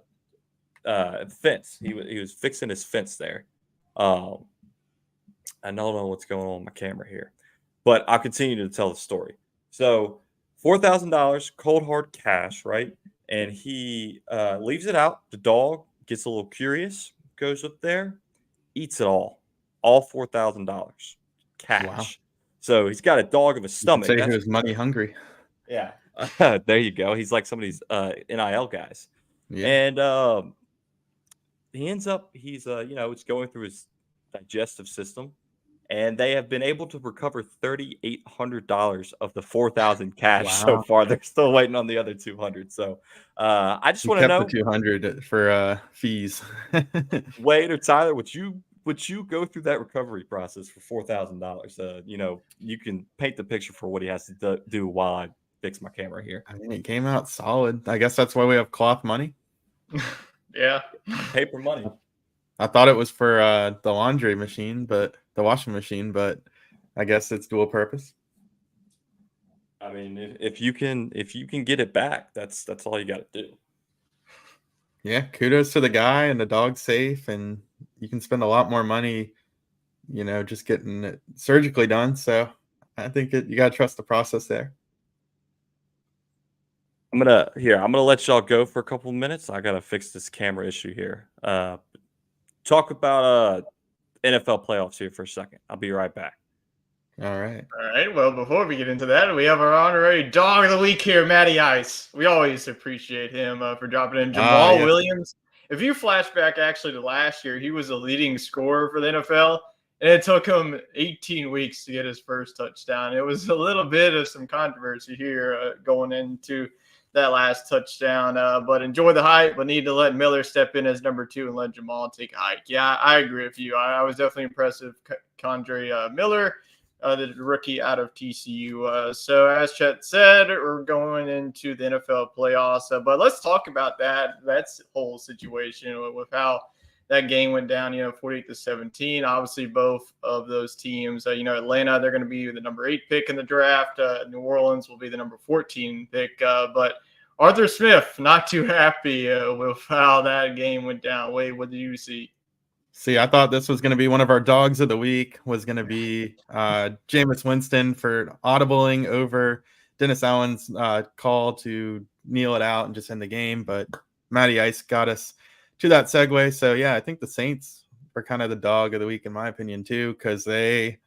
fence. He was fixing his fence there. I don't know what's going on with my camera here, but I'll continue to tell the story. So $4,000 cold hard cash, right? And he leaves it out. The dog gets a little curious, goes up there, eats it all $4,000 cash. Wow. So he's got a dog of a stomach. Say he was money hungry. Yeah. There you go. He's like some of these NIL guys. Yeah. And he ends up, he's it's going through his digestive system, and they have been able to recover $3,800 of the $4,000 cash so far. They're still waiting on the other $200. So I just want to know the $200 for fees. Wade or Tyler, would you go through that recovery process for $4,000? You can paint the picture for what he has to do while I fix my camera here. I mean, it came out solid. I guess that's why we have cloth money. Yeah, paper money. I thought it was for the laundry machine, but the washing machine, but I guess it's dual purpose. I mean, if you can get it back, that's all you got to do. Yeah, kudos to the guy, and the dog's safe, and you can spend a lot more money, just getting it surgically done. So I think you got to trust the process there. I'm gonna let y'all go for a couple of minutes. I gotta fix this camera issue here. Talk about NFL playoffs here for a second. I'll be right back. All right. Well, before we get into that, we have our honorary dog of the week here, Matty Ice. We always appreciate him for dropping in. Jamal Williams. If you flash back actually to last year, he was a leading scorer for the NFL, And it took him 18 weeks to get his first touchdown. It was a little bit of some controversy here going into that last touchdown. But enjoy the hype, but need to let Miller step in as number 2 and let Jamal take a hike. Yeah, I agree with you. I was definitely impressed with Kendre Miller, the rookie out of TCU. So as Chet said, we're going into the NFL playoffs. But let's talk about that's whole situation with how that game went down, 48-17. Obviously, both of those teams, Atlanta, they're going to be the number 8 pick in the draft. New Orleans will be the number 14 pick. But Arthur Smith, not too happy with how that game went down. Wade, what did you see? I thought this was going to be one of our dogs of the week, was going to be Jameis Winston for audibling over Dennis Allen's call to kneel it out and just end the game. But Matty Ice got us to that segue. So, yeah, I think the Saints were kind of the dog of the week, in my opinion, too, because they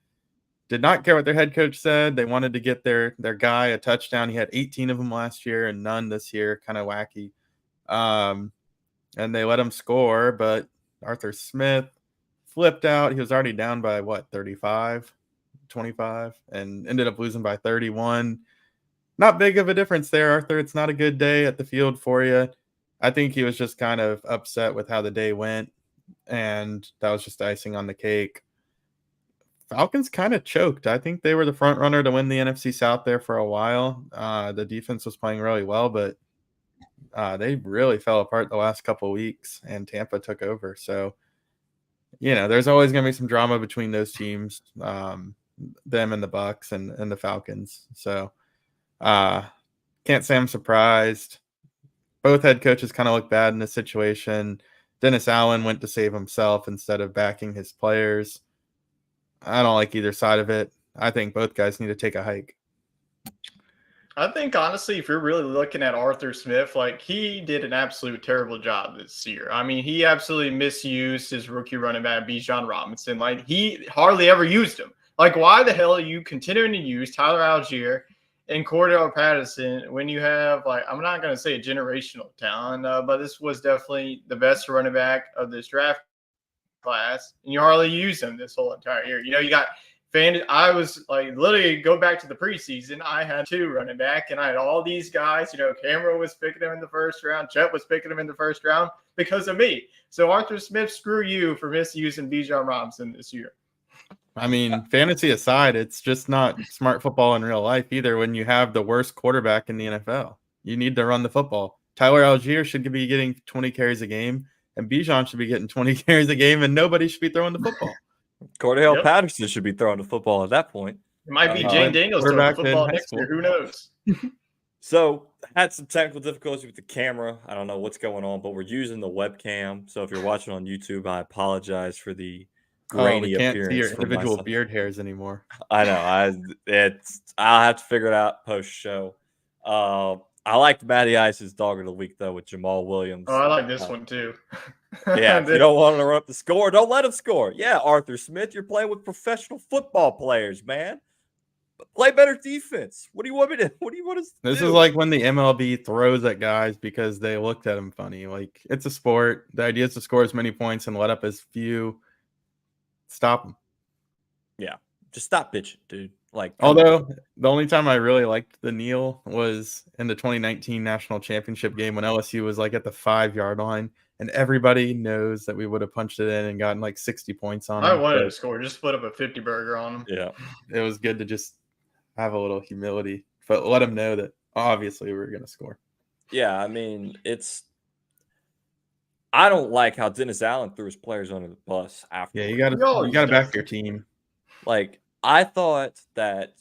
did not care what their head coach said. They wanted to get their guy a touchdown. He had 18 of them last year and none this year. Kind of wacky. And they let him score, but Arthur Smith flipped out. He was already down by 25, and ended up losing by 31. Not big of a difference there, Arthur. It's not a good day at the field for you. I think he was just kind of upset with how the day went, and that was just icing on the cake. Falcons kind of choked. I think they were the front runner to win the NFC South there for a while. The defense was playing really well, but they really fell apart the last couple of weeks, and Tampa took over. So, there's always going to be some drama between those teams, them and the Bucs and the Falcons. So, can't say I'm surprised. Both head coaches kind of look bad in this situation. Dennis Allen went to save himself instead of backing his players. I don't like either side of it. I think both guys need to take a hike. I think, honestly, if you're really looking at Arthur Smith, he did an absolute terrible job this year. I mean, he absolutely misused his rookie running back, Bijan Robinson. He hardly ever used him. Why the hell are you continuing to use Tyler Algier and Cordell Patterson when you have, I'm not going to say a generational talent, but this was definitely the best running back of this draft class, and you hardly use him this whole entire year. You got I was literally go back to the preseason. I had 2 running back, and I had all these guys. Cameron was picking him in the first round. Chet was picking him in the first round because of me. So Arthur Smith, screw you for misusing Bijan Robinson this year. I mean, fantasy aside, it's just not smart football in real life either. When you have the worst quarterback in the NFL, you need to run the football. Tyler Algier should be getting 20 carries a game, and Bijan should be getting 20 carries a game, and nobody should be throwing the football. Cordell Patterson should be throwing the football at that point. It might be Jane Daniels throwing the football next year. Who knows? So, had some technical difficulties with the camera. I don't know what's going on, but we're using the webcam. So, if you're watching on YouTube, I apologize for the grainy we can't appearance. see your individual beard hairs anymore. I know. I'll have to figure it out post show. I liked Matty Ice's dog of the week though with Jamal Williams. Oh, I like this one too. Yeah, if you don't want to run up the score, don't let him score. Yeah, Arthur Smith, you're playing with professional football players, man. Play better defense. What do you want me to? What do you want us to This do? is like when the MLB throws at guys because they looked at him funny. It's a sport. The idea is to score as many points and let up as few. Stop them. Yeah, just stop bitching, dude. Although the only time I really liked the kneel was in the 2019 national championship game when LSU was at the 5-yard line, and everybody knows that we would have punched it in and gotten 60 points on. I wanted to score, just put up a 50 burger on them. Yeah, it was good to just have a little humility, but let them know that obviously we're going to score. Yeah, I mean I don't like how Dennis Allen threw his players under the bus after. Yeah, you got to back your team. I thought that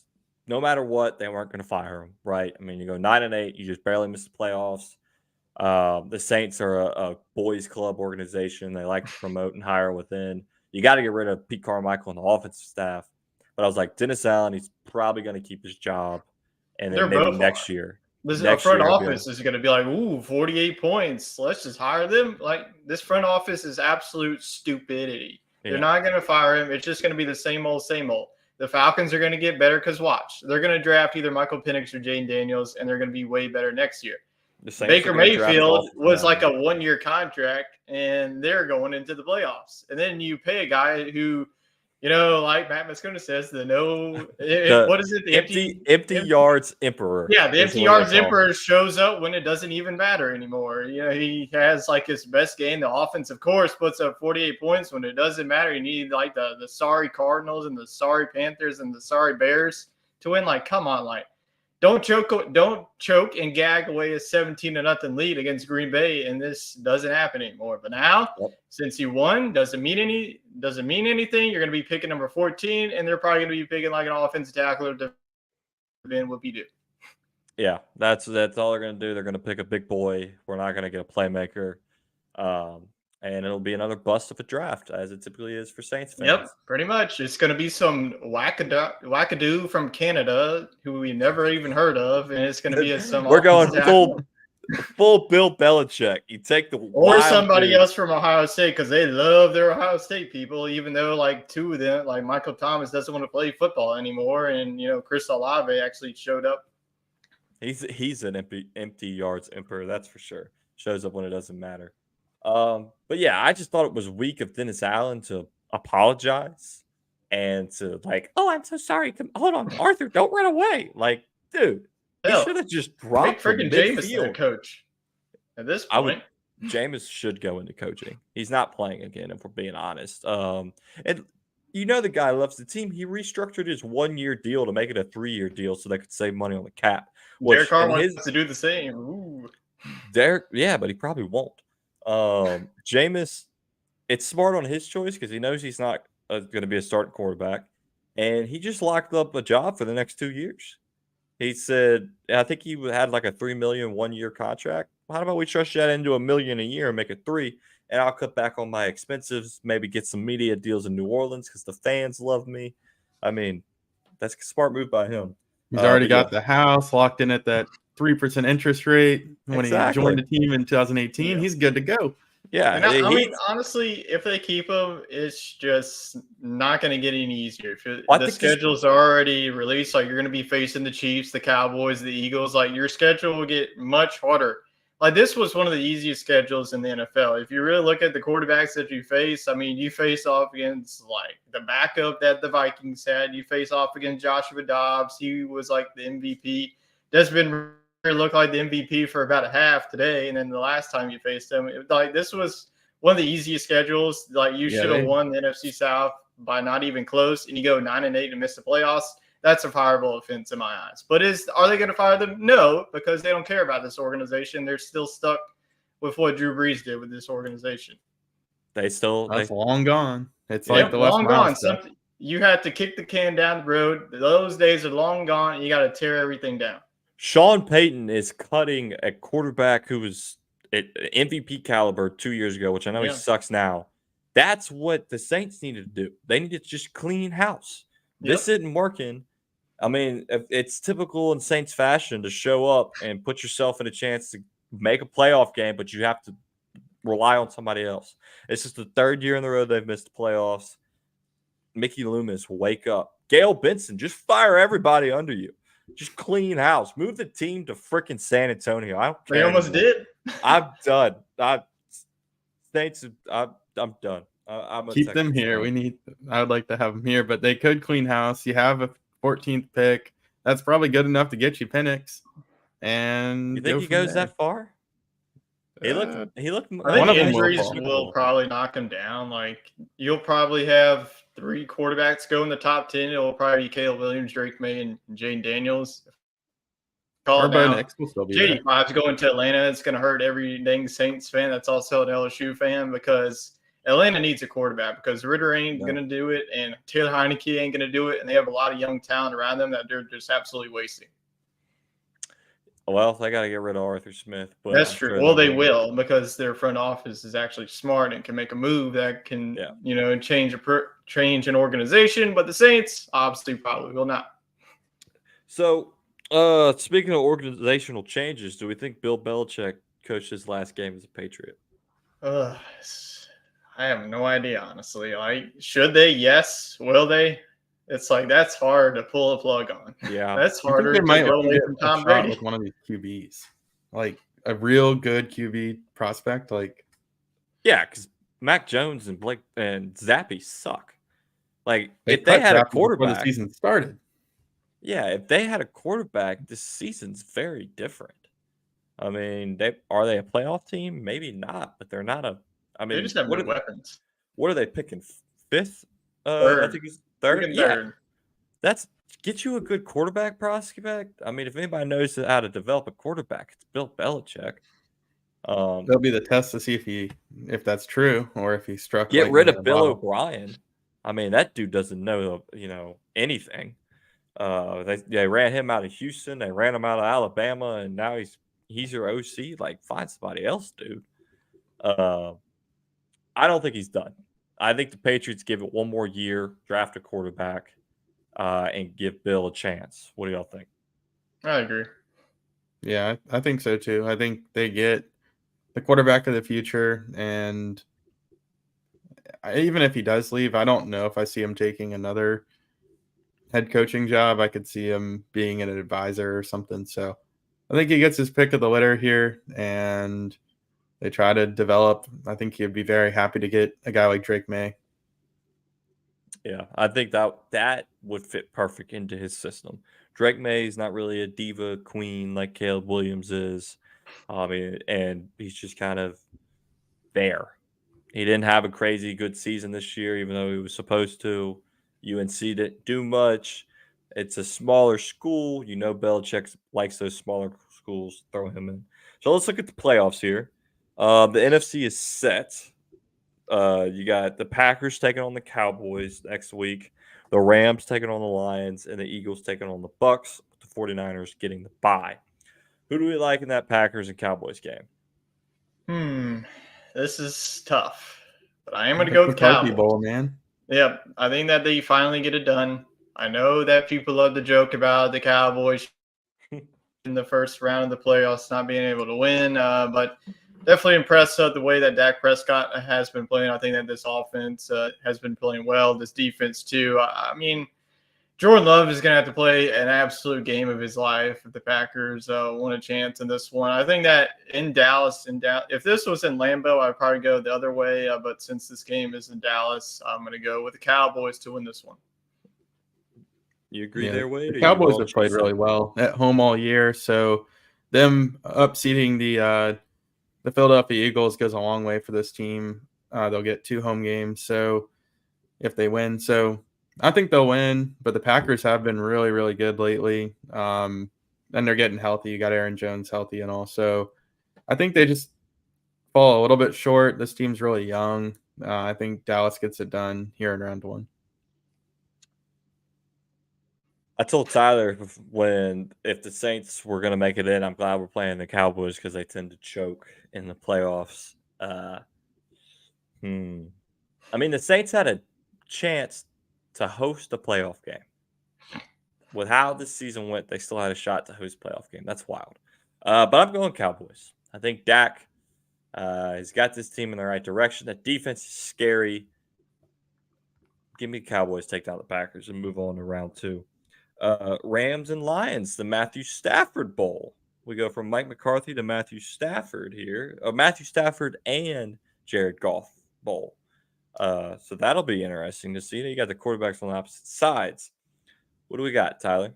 no matter what, they weren't going to fire him, right? I mean, you go 9-8, you just barely miss the playoffs. The Saints are a boys' club organization. They like to promote and hire within. You got to get rid of Pete Carmichael and the offensive staff. But I was like, Dennis Allen, he's probably going to keep his job. And then maybe next year. This front office is going to be like, ooh, 48 points. Let's just hire them. This front office is absolute stupidity. Yeah. They're not going to fire him. It's just going to be the same old, same old. The Falcons are going to get better because watch. They're going to draft either Michael Penix or Jane Daniels, and they're going to be way better next year. Baker Mayfield was a 1-year contract, and they're going into the playoffs. And then you pay a guy who, like Matt Moscona says, what is it? The empty yards emperor. Yeah, the empty yards emperor shows up when it doesn't even matter anymore. He has like his best game. The offense, of course, puts up 48 points when it doesn't matter. You need like the sorry Cardinals and the sorry Panthers and the sorry Bears to win. Like, come on, like don't choke and gag away a 17-0 lead against Green Bay, and this doesn't happen anymore. But now, since you won, doesn't mean anything. You're going to be picking number 14, and they're probably going to be picking like an offensive tackler to win whoopie-doo. Yeah, that's all they're going to do. They're going to pick a big boy. We're not going to get a playmaker, and it'll be another bust of a draft, as it typically is for Saints fans. Yep, pretty much. It's going to be some wackadoo from Canada who we never even heard of, and it's going to be some. We're going full Bill Belichick. You take the or somebody else from Ohio State because they love their Ohio State people, even though like two of them, like Michael Thomas, doesn't want to play football anymore, and Chris Olave actually showed up. He's an empty yards emperor, that's for sure. Shows up when it doesn't matter. But yeah, I just thought it was weak of Dennis Allen to apologize and to like, oh, I'm so sorry. Hold on, Arthur, don't run away. Like, dude, he should have just dropped. Freaking Jameis, their coach. At this point, Jameis should go into coaching. He's not playing again, if we're being honest. And the guy loves the team. He restructured his 1-year deal to make it a 3-year deal so they could save money on the cap. Derek Carr wants to do the same. Ooh. Yeah, but he probably won't. Jameis, it's smart on his choice because he knows he's not going to be a starting quarterback, and he just locked up a job for the next 2 years. He said, I think he had like a $3 million 1-year contract. How about we trust that into $1 million a year and make it 3, and I'll cut back on my expenses, maybe get some media deals in New Orleans because the fans love me. I mean, that's a smart move by him. He's already got the house locked in at that 3% interest rate when he joined the team in 2018. Yeah. He's good to go. Yeah. And I mean, honestly, if they keep him, it's just not going to get any easier. The schedules are already released. Like, you're going to be facing the Chiefs, the Cowboys, the Eagles. Like, your schedule will get much harder. Like, this was one of the easiest schedules in the NFL. If you really look at the quarterbacks that you face, I mean, you face off against, like, the backup that the Vikings had. You face off against Joshua Dobbs. He was, like, the MVP. Desmond looked like the MVP for about a half today, and then the last time you faced him, this was one of the easiest schedules. Like, you should have won the NFC South by not even close, and you go 9-8 and miss the playoffs. That's a fireable offense in my eyes. But are they going to fire them? No, because they don't care about this organization. They're still stuck with what Drew Brees did with this organization. That's long gone. It's like the long gone. You had to kick the can down the road. Those days are long gone. You got to tear everything down. Sean Payton is cutting a quarterback who was at MVP caliber 2 years ago, which I know he sucks now. That's what the Saints needed to do. They needed to just clean house. This isn't working. I mean, it's typical in Saints fashion to show up and put yourself in a chance to make a playoff game, but you have to rely on somebody else. It's just the 3rd year in the row they've missed the playoffs. Mickey Loomis, wake up. Gail Benson, just fire everybody under you. Just clean house. Move the team to freaking San Antonio. I don't care. They almost did. I'm done. Saints, I'm done. Keep them here. I would like to have them here, but they could clean house. You have a 14th pick. That's probably good enough to get you Penix. And you think he goes that far? He looked. I think injuries will probably knock him down. Like, you'll probably have 3 quarterbacks go in the top 10. It'll probably be Caleb Williams, Drake May, and Jane Daniels. JD5's going to Atlanta. It's going to hurt every dang Saints fan that's also an LSU fan, because Atlanta needs a quarterback, because Ritter ain't going to do it, and Taylor Heineke ain't going to do it, and they have a lot of young talent around them that they're just absolutely wasting. Well, they got to get rid of Arthur Smith. But that's true. Well, they will, because their front office is actually smart and can make a move that can, change an organization. But the Saints obviously probably will not. So, speaking of organizational changes, do we think Bill Belichick coached his last game as a Patriot? I have no idea, honestly. Like, should they? Yes. Will they? It's like, that's hard to pull a plug on. Yeah, that's harder to go away from Tom Brady with one of these QBs, like a real good QB prospect. Like, yeah, because Mac Jones and Blake and Zappy suck. Like They if they cut had a Trapper before the quarterback, season started. yeah, if they had a quarterback, this season's very different. I mean, they a playoff team? Maybe not, but they're not a. I They mean, just have no weapons. what are they picking? Fifth? I Third. think it's third. Picking Yeah, third. that's get you a good quarterback prospect. I mean, if anybody knows how to develop a quarterback, it's Bill Belichick. That'll be the test to see if that's true or if he struck Get rid lightning in a of Bill bottle. O'Brien. I mean, that dude doesn't know anything. They ran him out of Houston. They ran him out of Alabama, and now he's your OC. Like, find somebody else, dude. I don't think he's done. I think the Patriots give it one more year, draft a quarterback, and give Bill a chance. What do y'all think? I agree. Yeah, I think so too. I think they get the quarterback of the future, and even if he does leave, I don't know if I see him taking another head coaching job. I could see him being an advisor or something. So I think he gets his pick of the litter here, and they try to develop. I think he'd be very happy to get a guy like Drake May. Yeah, I think that would fit perfect into his system. Drake May is not really a diva queen like Caleb Williams is. I mean, and he's just kind of there. He didn't have a crazy good season this year, even though he was supposed to. UNC didn't do much. It's a smaller school. You know, Belichick likes those smaller schools. Throw him in. So let's look at the playoffs here. The NFC is set. You got the Packers taking on the Cowboys next week, the Rams taking on the Lions, and the Eagles taking on the Bucks, with the 49ers getting the bye. Who do we like in that Packers and Cowboys game? This is tough, but I am going to go with McCarthy Cowboys. Bowl, man. Yep, I think that they finally get it done. I know that people love to joke about the Cowboys in the first round of the playoffs not being able to win, but definitely impressed with the way that Dak Prescott has been playing. I think that this offense has been playing well. This defense too. I mean, Jordan Love is going to have to play an absolute game of his life if the Packers want a chance in this one. I think that in Dallas, if this was in Lambeau, I'd probably go the other way. But since this game is in Dallas, I'm going to go with the Cowboys to win this one. You agree there, Wade? The Cowboys have played really well at home all year, so them upseating the Philadelphia Eagles goes a long way for this team. They'll get 2 home games, so if they win, so I think they'll win. But the Packers have been really, really good lately, and they're getting healthy. You got Aaron Jones healthy and all, so I think they just fall a little bit short. This team's really young. I think Dallas gets it done here in round 1. I told Tyler if the Saints were going to make it in, I'm glad we're playing the Cowboys because they tend to choke in the playoffs. I mean, the Saints had a chance to host a playoff game. With how this season went, they still had a shot to host a playoff game. That's wild. But I'm going Cowboys. I think Dak has got this team in the right direction. That defense is scary. Give me the Cowboys, take down the Packers, and move on to round 2. Rams and Lions, the Matthew Stafford Bowl. We go from Mike McCarthy to Matthew Stafford here. Matthew Stafford and Jared Goff Bowl. So that'll be interesting to see. You got the quarterbacks on the opposite sides. What do we got, Tyler?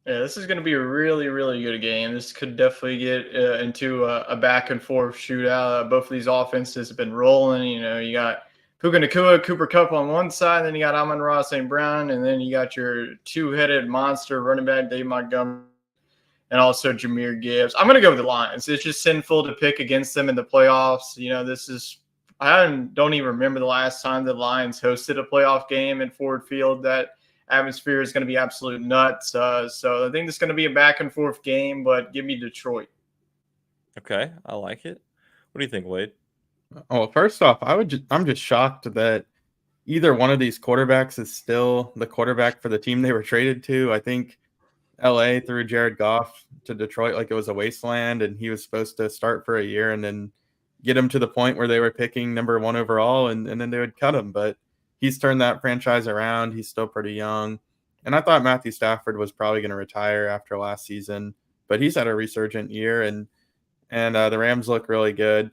Yeah, this is going to be a really, really good game. This could definitely get into a back and forth shootout. Both of these offenses have been rolling. You know, you got Puka Nacua, Cooper Kupp on one side, then you got Amon-Ra St. Brown, and then you got your 2-headed monster running back, Dave Montgomery, and also Jahmyr Gibbs. I'm going to go with the Lions. It's just sinful to pick against them in the playoffs. You know, I don't even remember the last time the Lions hosted a playoff game at Ford Field. That atmosphere is going to be absolute nuts. So I think it's going to be a back and forth game, but give me Detroit. Okay, I like it. What do you think, Wade? Oh, first off, I'm just shocked that either one of these quarterbacks is still the quarterback for the team they were traded to. I think LA threw Jared Goff to Detroit like it was a wasteland, and he was supposed to start for a year and then get him to the point where they were picking number 1 overall, and then they would cut him. But he's turned that franchise around. He's still pretty young. And I thought Matthew Stafford was probably going to retire after last season, but he's had a resurgent year, and the Rams look really good.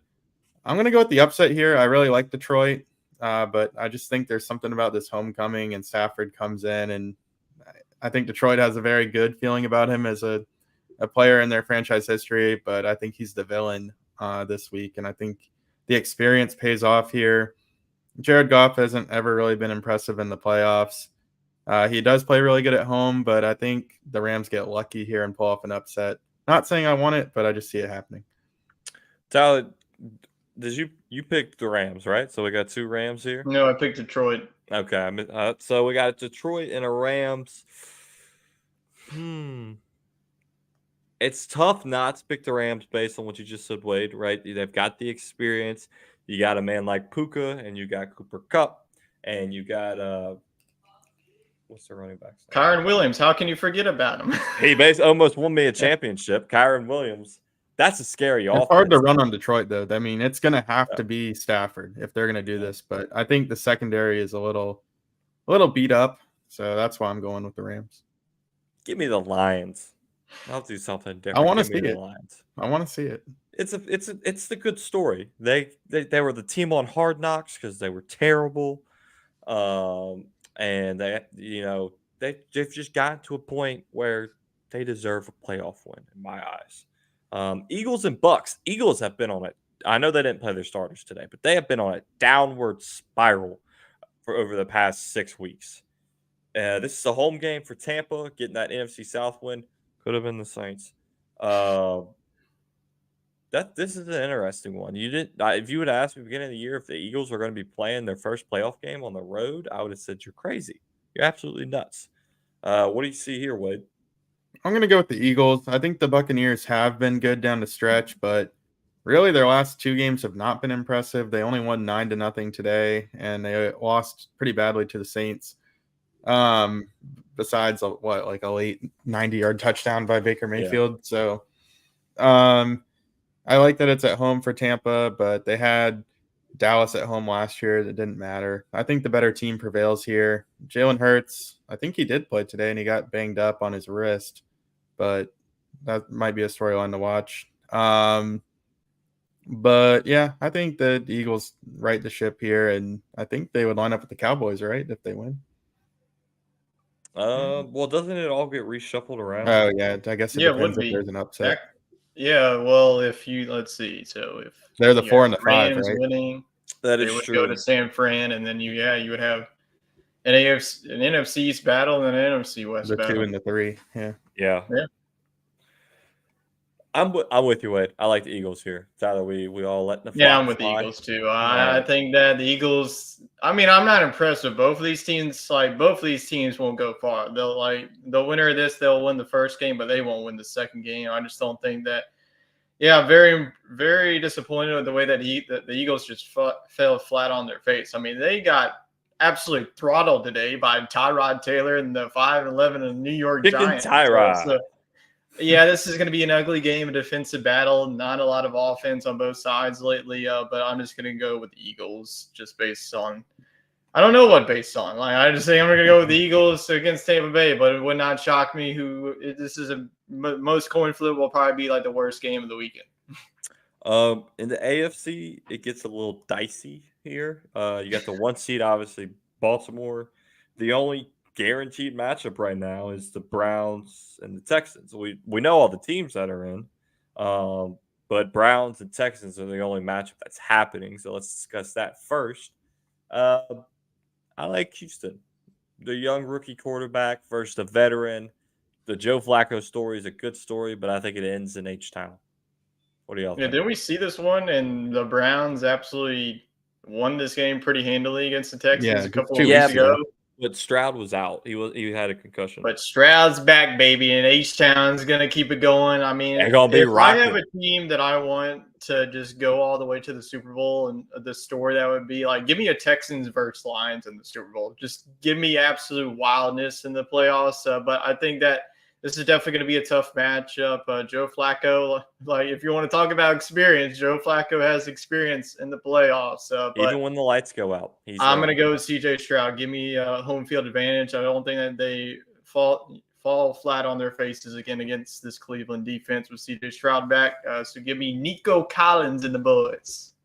I'm going to go with the upset here. I really like Detroit. but I just think there's something about this homecoming, and Stafford comes in, and I think Detroit has a very good feeling about him as a player in their franchise history, but I think he's the villain this week, and I think the experience pays off here. Jared Goff hasn't ever really been impressive in the playoffs. He does play really good at home, but I think the Rams get lucky here and pull off an upset. Not saying I want it, but I just see it happening. Tyler, did you picked the Rams, right? So we got 2 Rams here. No, I picked Detroit. Okay, so we got Detroit and a Rams. It's tough not to pick the Rams based on what you just said, Wade, right? They've got the experience. You got a man like Puka, and you got Cooper Kupp, and you got what's the running back? Kyron Williams. How can you forget about him? He basically almost won me a championship. Kyron Williams. That's a scary offense. It's hard to run on Detroit, though. I mean, it's going to have to be Stafford if they're going to do this. But I think the secondary is a little beat up, so that's why I'm going with the Rams. Give me the Lions. I'll do something different. I want to see the it. Lions. I want to see it. It's the good story. They were the team on Hard Knocks because they were terrible, and they've just gotten to a point where they deserve a playoff win in my eyes. Eagles and Bucks. Eagles have been on it. I know they didn't play their starters today, but they have been on a downward spiral for over the past 6 weeks. This is a home game for Tampa, getting that NFC South win. Could have been the Saints. This is an interesting one. If you would ask me at the beginning of the year if the Eagles were going to be playing their first playoff game on the road, I would have said you're crazy. You're absolutely nuts. What do you see here, Wade? I'm going to go with the Eagles. I think the Buccaneers have been good down the stretch, but really their last 2 games have not been impressive. They only won 9-0 today, and they lost pretty badly to the Saints. Besides a late 90-yard touchdown by Baker Mayfield. Yeah. So I like that it's at home for Tampa, but they had Dallas at home last year. That didn't matter. I think the better team prevails here. Jalen Hurts, I think he did play today, and he got banged up on his wrist, but that might be a storyline to watch. But yeah, I think the Eagles right the ship here, and I think they would line up with the Cowboys, right, if they win. Well, doesn't it all get reshuffled around? Oh yeah, I guess it depends if there's an upset. Well, let's see. So if they're the 4 and the 5, right? Winning, that is true. Go to San Fran, and then you would have an NFC East battle and an NFC West battle. The 2 and the 3, yeah. I'm with you, Wade. I like the Eagles here. Tyler, we all let the I'm with the Eagles too. I think that the Eagles. I mean, I'm not impressed with both of these teams. Like both of these teams won't go far. The winner of this, they'll win the first game, but they won't win the second game. I just don't think that. Yeah, very very disappointed with the way that the Eagles just fell flat on their face. I mean, they got absolutely throttled today by Tyrod Taylor and the 5-11 of the New York Giants. Tyrod. So, yeah, this is going to be an ugly game, a defensive battle. Not a lot of offense on both sides lately, but I'm just going to go with the Eagles just based on – I don't know what based on. Like I just say I'm going to go with the Eagles against Tampa Bay, but it would not shock me this is most coin flip will probably be like the worst game of the weekend. In the AFC, it gets a little dicey here. You got the 1 seed, obviously, Baltimore. The only guaranteed matchup right now is the Browns and the Texans. We know all the teams that are in, but Browns and Texans are the only matchup that's happening. So let's discuss that first. I like Houston, the young rookie quarterback versus the veteran. The Joe Flacco story is a good story, but I think it ends in H-Town. What do y'all think? Didn't we see this one? And the Browns absolutely won this game pretty handily against the Texans a couple of weeks ago. But Stroud was out. He had a concussion. But Stroud's back, baby, and H-Town's going to keep it going. I mean, if I have a team that I want to just go all the way to the Super Bowl, and the story that would be like, give me a Texans versus Lions in the Super Bowl. Just give me absolute wildness in the playoffs. But I think that this is definitely going to be a tough matchup. Joe Flacco, like if you want to talk about experience, Joe Flacco has experience in the playoffs. But even when the lights go out, I'm going to go with CJ Stroud. Give me a home field advantage. I don't think that they fall flat on their faces again against this Cleveland defense with CJ Stroud back. So give me Nico Collins in the Bullets.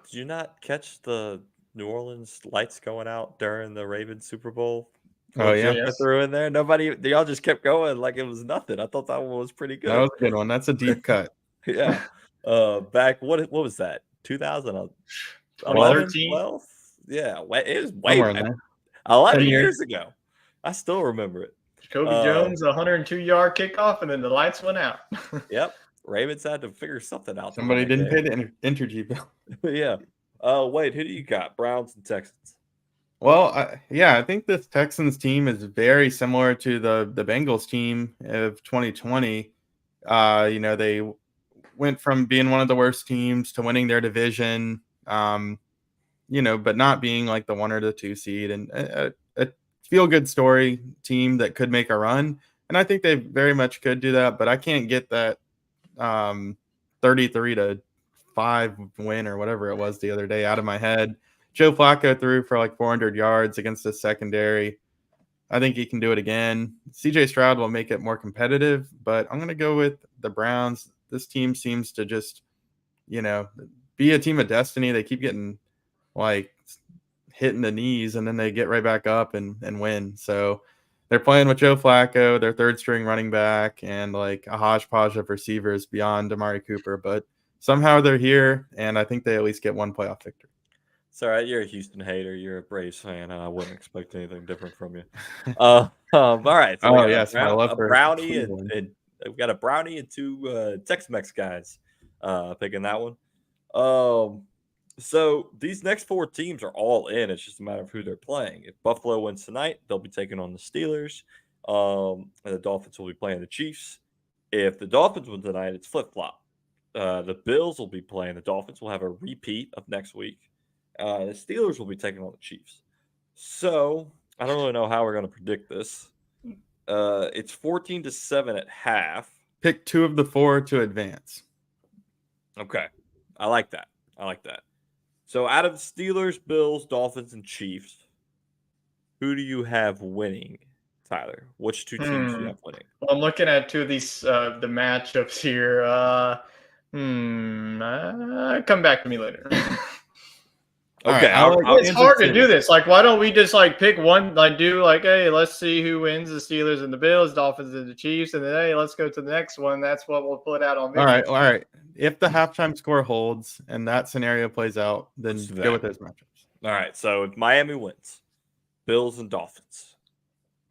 Did you not catch the New Orleans lights going out during the Ravens Super Bowl? Oh, yeah. Yes. Threw in there. They all just kept going like it was nothing. I thought that one was pretty good. That was a good one. That's a deep cut. Yeah. Back what was that? 2011, 2013? 12? Yeah, it was way Somewhere in back. there. 11 10 years ago. I still remember it. Jacoby Jones, 102-yard kickoff, and then the lights went out. Yep. Ravens had to figure something out. Somebody didn't pay the energy bill. Yeah. Wait, who do you got? Browns and Texans. Well, I think this Texans team is very similar to the Bengals team of 2020. They went from being one of the worst teams to winning their division, but not being like the 1 or the 2 seed, and a feel-good story team that could make a run. And I think they very much could do that, but I can't get that 33-5 win or whatever it was the other day out of my head. Joe Flacco threw for like 400 yards against the secondary. I think he can do it again. CJ Stroud will make it more competitive, but I'm going to go with the Browns. This team seems to just, be a team of destiny. They keep getting like hit in the knees and then they get right back up and win. So they're playing with Joe Flacco, their third string running back, and like a hodgepodge of receivers beyond Amari Cooper. But somehow they're here, and I think they at least get one playoff victory. It's all right. You're a Houston hater. You're a Braves fan. I wouldn't expect anything different from you. All right. So we got a brownie and we've got a brownie and 2 Tex-Mex guys picking that one. So these next 4 teams are all in. It's just a matter of who they're playing. If Buffalo wins tonight, they'll be taking on the Steelers. And the Dolphins will be playing the Chiefs. If the Dolphins win tonight, it's flip-flop. The Bills will be playing the Dolphins. We'll have a repeat of next week. The Steelers will be taking on the Chiefs. So I don't really know how we're going to predict this. It's 14-7 at half. Pick 2 of the 4 to advance. Okay. I like that. So out of the Steelers, Bills, Dolphins, and Chiefs, who do you have winning, Tyler? Which 2 teams do you have winning? Well, I'm looking at 2 of these the matchups here. Come back to me later. Okay, it's hard to do this. Like, why don't we just like pick one? Like, hey, let's see who wins: the Steelers and the Bills, Dolphins and the Chiefs, and then hey, let's go to the next one. That's what we'll put out on video. All right. If the halftime score holds and that scenario plays out, then go with those matchups. All right. So if Miami wins, Bills and Dolphins,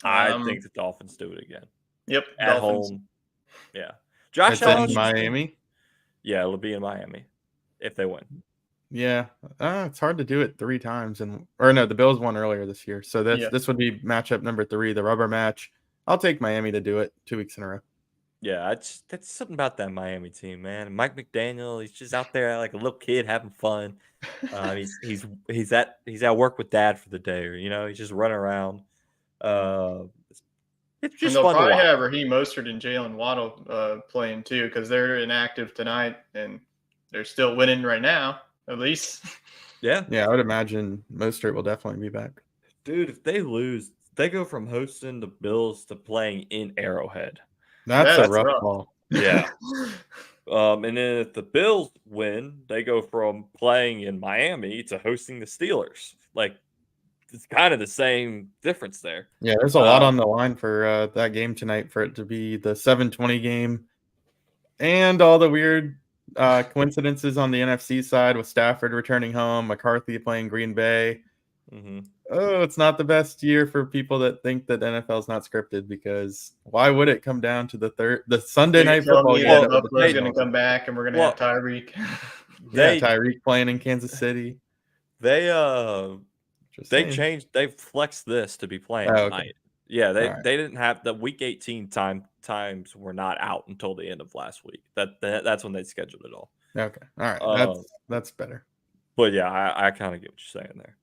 I think the Dolphins do it again. Yep, at Dolphins. home. Yeah, Josh Allen in Miami. Yeah, it'll be in Miami if they win. Yeah, it's hard to do it 3 times, the Bills won earlier this year, so this would be matchup number 3, the rubber match. I'll take Miami to do it 2 weeks in a row. Yeah, that's something about that Miami team, man. Mike McDaniel, he's just out there like a little kid having fun. He's at work with dad for the day, or he's just running around. It's just and they'll fun probably to watch. have Raheem Mostert and Jalen Waddle playing too, because they're inactive tonight and they're still winning right now. At least. Yeah, I would imagine Mostert will definitely be back. Dude, if they lose, they go from hosting the Bills to playing in Arrowhead. That's a rough ball. Yeah. And then if the Bills win, they go from playing in Miami to hosting the Steelers. Like, it's kind of the same difference there. Yeah, there's a lot on the line for that game tonight for it to be the 7:20 game, and all the weird coincidences on the NFC side with Stafford returning home, McCarthy playing Green Bay. Mm-hmm. Oh, it's not the best year for people that think that NFL is not scripted, because why would it come down to the Sunday night football game? We're going to come back and we're going to have Tyreek. Tyreek playing in Kansas City. They flexed this to be playing tonight. Okay. Yeah, they didn't have the week 18 times were not out until the end of last week. That's when they scheduled it all. Okay. All right. That's better. But yeah, I kind of get what you're saying there.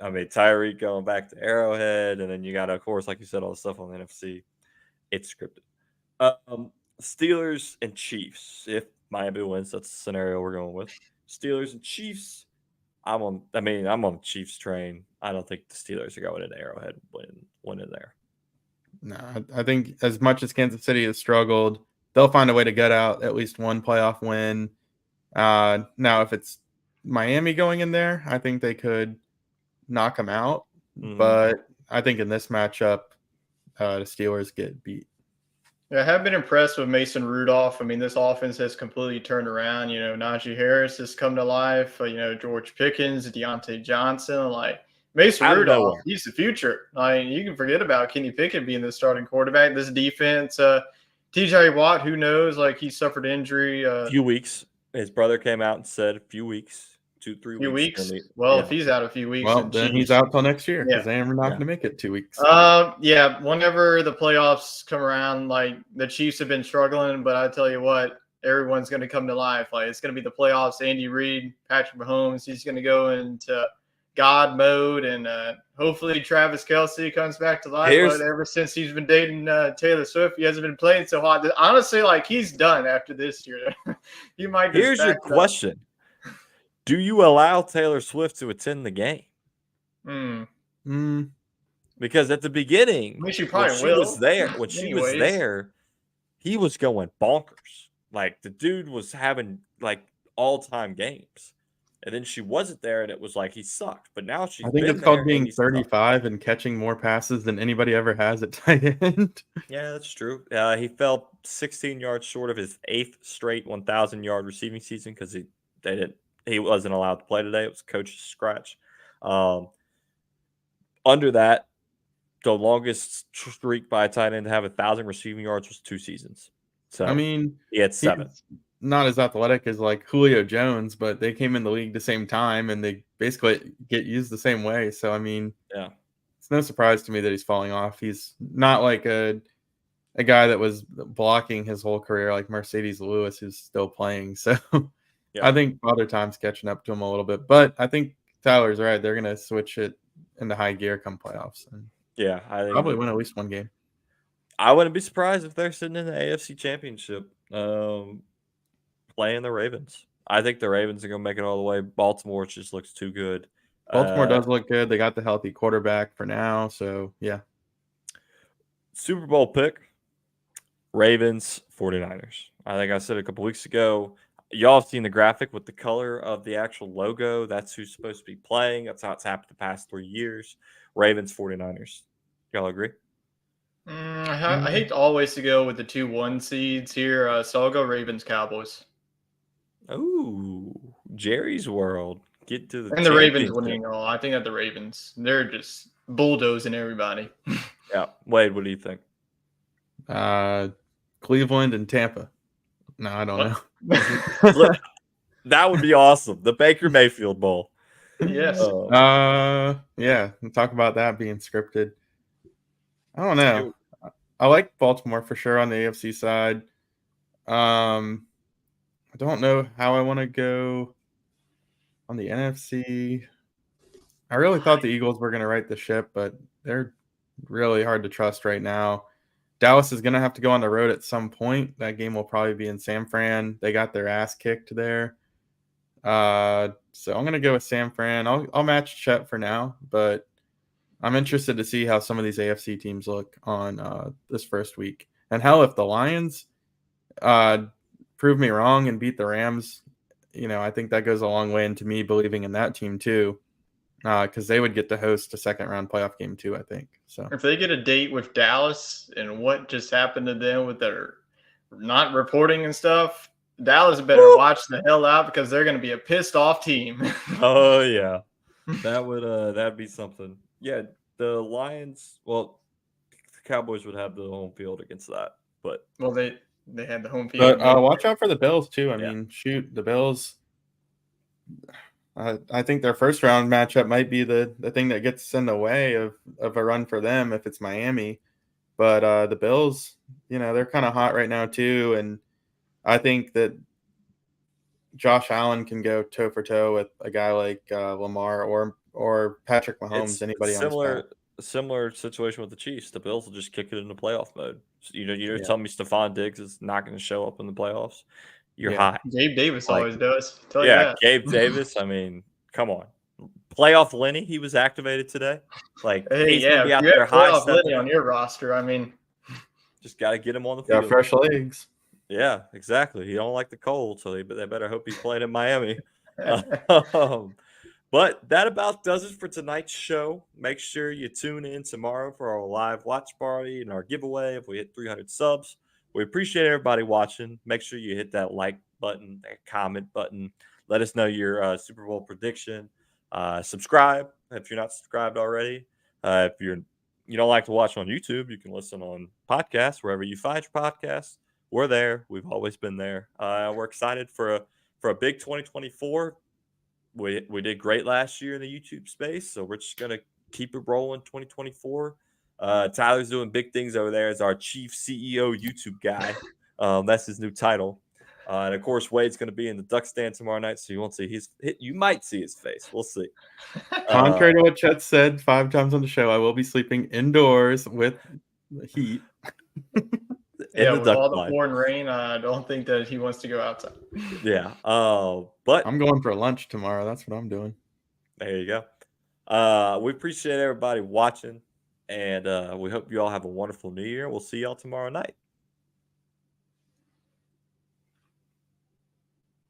I mean, Tyreek going back to Arrowhead, and then you got, of course, like you said, all the stuff on the NFC. It's scripted. Steelers and Chiefs. If Miami wins, that's the scenario we're going with. Steelers and Chiefs. I'm on the Chiefs train. I don't think the Steelers are going into Arrowhead winning there. No, I think as much as Kansas City has struggled, they'll find a way to get out at least one playoff win. Now, if it's Miami going in there, I think they could knock them out. Mhm. But I think in this matchup, the Steelers get beat. Yeah, I have been impressed with Mason Rudolph. I mean, this offense has completely turned around. Najee Harris has come to life. George Pickens, Deontay Johnson. Like Mason Out of Rudolph, nowhere. he's the future. You can forget about Kenny Pickett being the starting quarterback. This defense, TJ Watt, who knows? Like he suffered injury. A few weeks. His brother came out and said a few weeks, 2-3 few weeks. weeks. Well, Yeah. if he's out a few weeks, Well, then he's out till next year because they are not going to make it 2 weeks. Yeah, whenever the playoffs come around, like the Chiefs have been struggling, but I tell you what, everyone's going to come to life. Like it's going to be the playoffs. Andy Reid, Patrick Mahomes, he's going to go into God mode, and hopefully Travis Kelce comes back to life. But ever since he's been dating Taylor Swift, he hasn't been playing so hot. Honestly, like he's done after this year. He might. Here's your question: do you allow Taylor Swift to attend the game? Because at the beginning, when she was there, he was going bonkers. Like the dude was having like all-time games. And then she wasn't there, and it was like he sucked. But now she's. I think it's called being 35 and catching more passes than anybody ever has at tight end. Yeah, that's true. He fell 16 yards short of his 8th straight 1,000-yard receiving season because he wasn't allowed to play today. It was coach's scratch. Under that, the longest streak by a tight end to have 1,000 receiving yards was 2 seasons. So I mean, he had 7. Not as athletic as like Julio Jones, but they came in the league the same time and they basically get used the same way. So I mean, yeah, it's no surprise to me that he's falling off. He's not like a guy that was blocking his whole career like Mercedes Lewis, who's still playing. So yeah. I think Father Time's catching up to him a little bit, but I think Tyler's right. They're gonna switch it into high gear come playoffs. And yeah, I think probably win at least one game. I wouldn't be surprised if they're sitting in the AFC Championship. Playing the Ravens. I think the Ravens are going to make it all the way. Baltimore just looks too good. Baltimore does look good. They got the healthy quarterback for now. So, yeah. Super Bowl pick, Ravens, 49ers. I think I said a couple weeks ago, y'all have seen the graphic with the color of the actual logo. That's who's supposed to be playing. That's how it's happened the past 3 years. Ravens, 49ers. Y'all agree? I hate always to go with the 2-1 seeds here, so I'll go Ravens, Cowboys. Oh, Jerry's world. Get to the and the Ravens winning all. I think that the Ravens, they're just bulldozing everybody. Yeah. Wade, what do you think? Cleveland and Tampa. No, I don't know. Look, that would be awesome. The Baker Mayfield Bowl. Yes. Yeah. Talk about that being scripted. I don't know. I like Baltimore for sure on the AFC side. I don't know how I want to go on the NFC. I really thought the Eagles were going to right the ship, but they're really hard to trust right now. Dallas is going to have to go on the road at some point. That game will probably be in San Fran. They got their ass kicked there. So I'm going to go with San Fran. I'll match Chet for now, but I'm interested to see how some of these AFC teams look on this first week. And hell, if the Lions prove me wrong and beat the Rams, I think that goes a long way into me believing in that team too, because they would get to host a second-round playoff game too, I think. So if they get a date with Dallas and what just happened to them with their not reporting and stuff, Dallas better watch the hell out because they're going to be a pissed-off team. Oh, yeah. That'd be something. Yeah, the Lions, well, the Cowboys would have the home field against that, but they had the home field. But watch out for the Bills too. I mean, shoot, the Bills. I think their first round matchup might be the thing that gets in the way of a run for them if it's Miami. But the Bills, they're kind of hot right now too, and I think that Josh Allen can go toe for toe with a guy like Lamar or Patrick Mahomes. It's anybody on similar situation with the Chiefs. The Bills will just kick it into playoff mode. So, you're telling me Stephon Diggs is not going to show up in the playoffs? You're high. Gabe Davis always does. Gabe Davis. I mean, come on. Playoff Lenny, he was activated today. Like, he's going to be out there high. Playoff Lenny on your roster. I mean, just got to get him on the field. Yeah, fresh legs. Yeah, exactly. He don't like the cold, so they better hope he's playing in Miami. But that about does it for tonight's show. Make sure you tune in tomorrow for our live watch party and our giveaway if we hit 300 subs. We appreciate everybody watching. Make sure you hit that like button, that comment button. Let us know your Super Bowl prediction. Subscribe if you're not subscribed already. If you don't like to watch on YouTube, you can listen on podcasts wherever you find your podcasts. We're there. We've always been there. We're excited for a big 2024. We did great last year in the YouTube space, so we're just gonna keep it rolling 2024. Tyler's doing big things over there as our chief CEO YouTube guy. That's his new title. And of course, Wade's going to be in the duck stand tomorrow night, so you won't see you might see his face. We'll see. Contrary to what Chet said 5 times on the show, I will be sleeping indoors with the heat. With all the pouring rain, I don't think that he wants to go outside. Yeah. But I'm going for lunch tomorrow. That's what I'm doing. There you go. We appreciate everybody watching, and we hope you all have a wonderful New Year. We'll see y'all tomorrow night.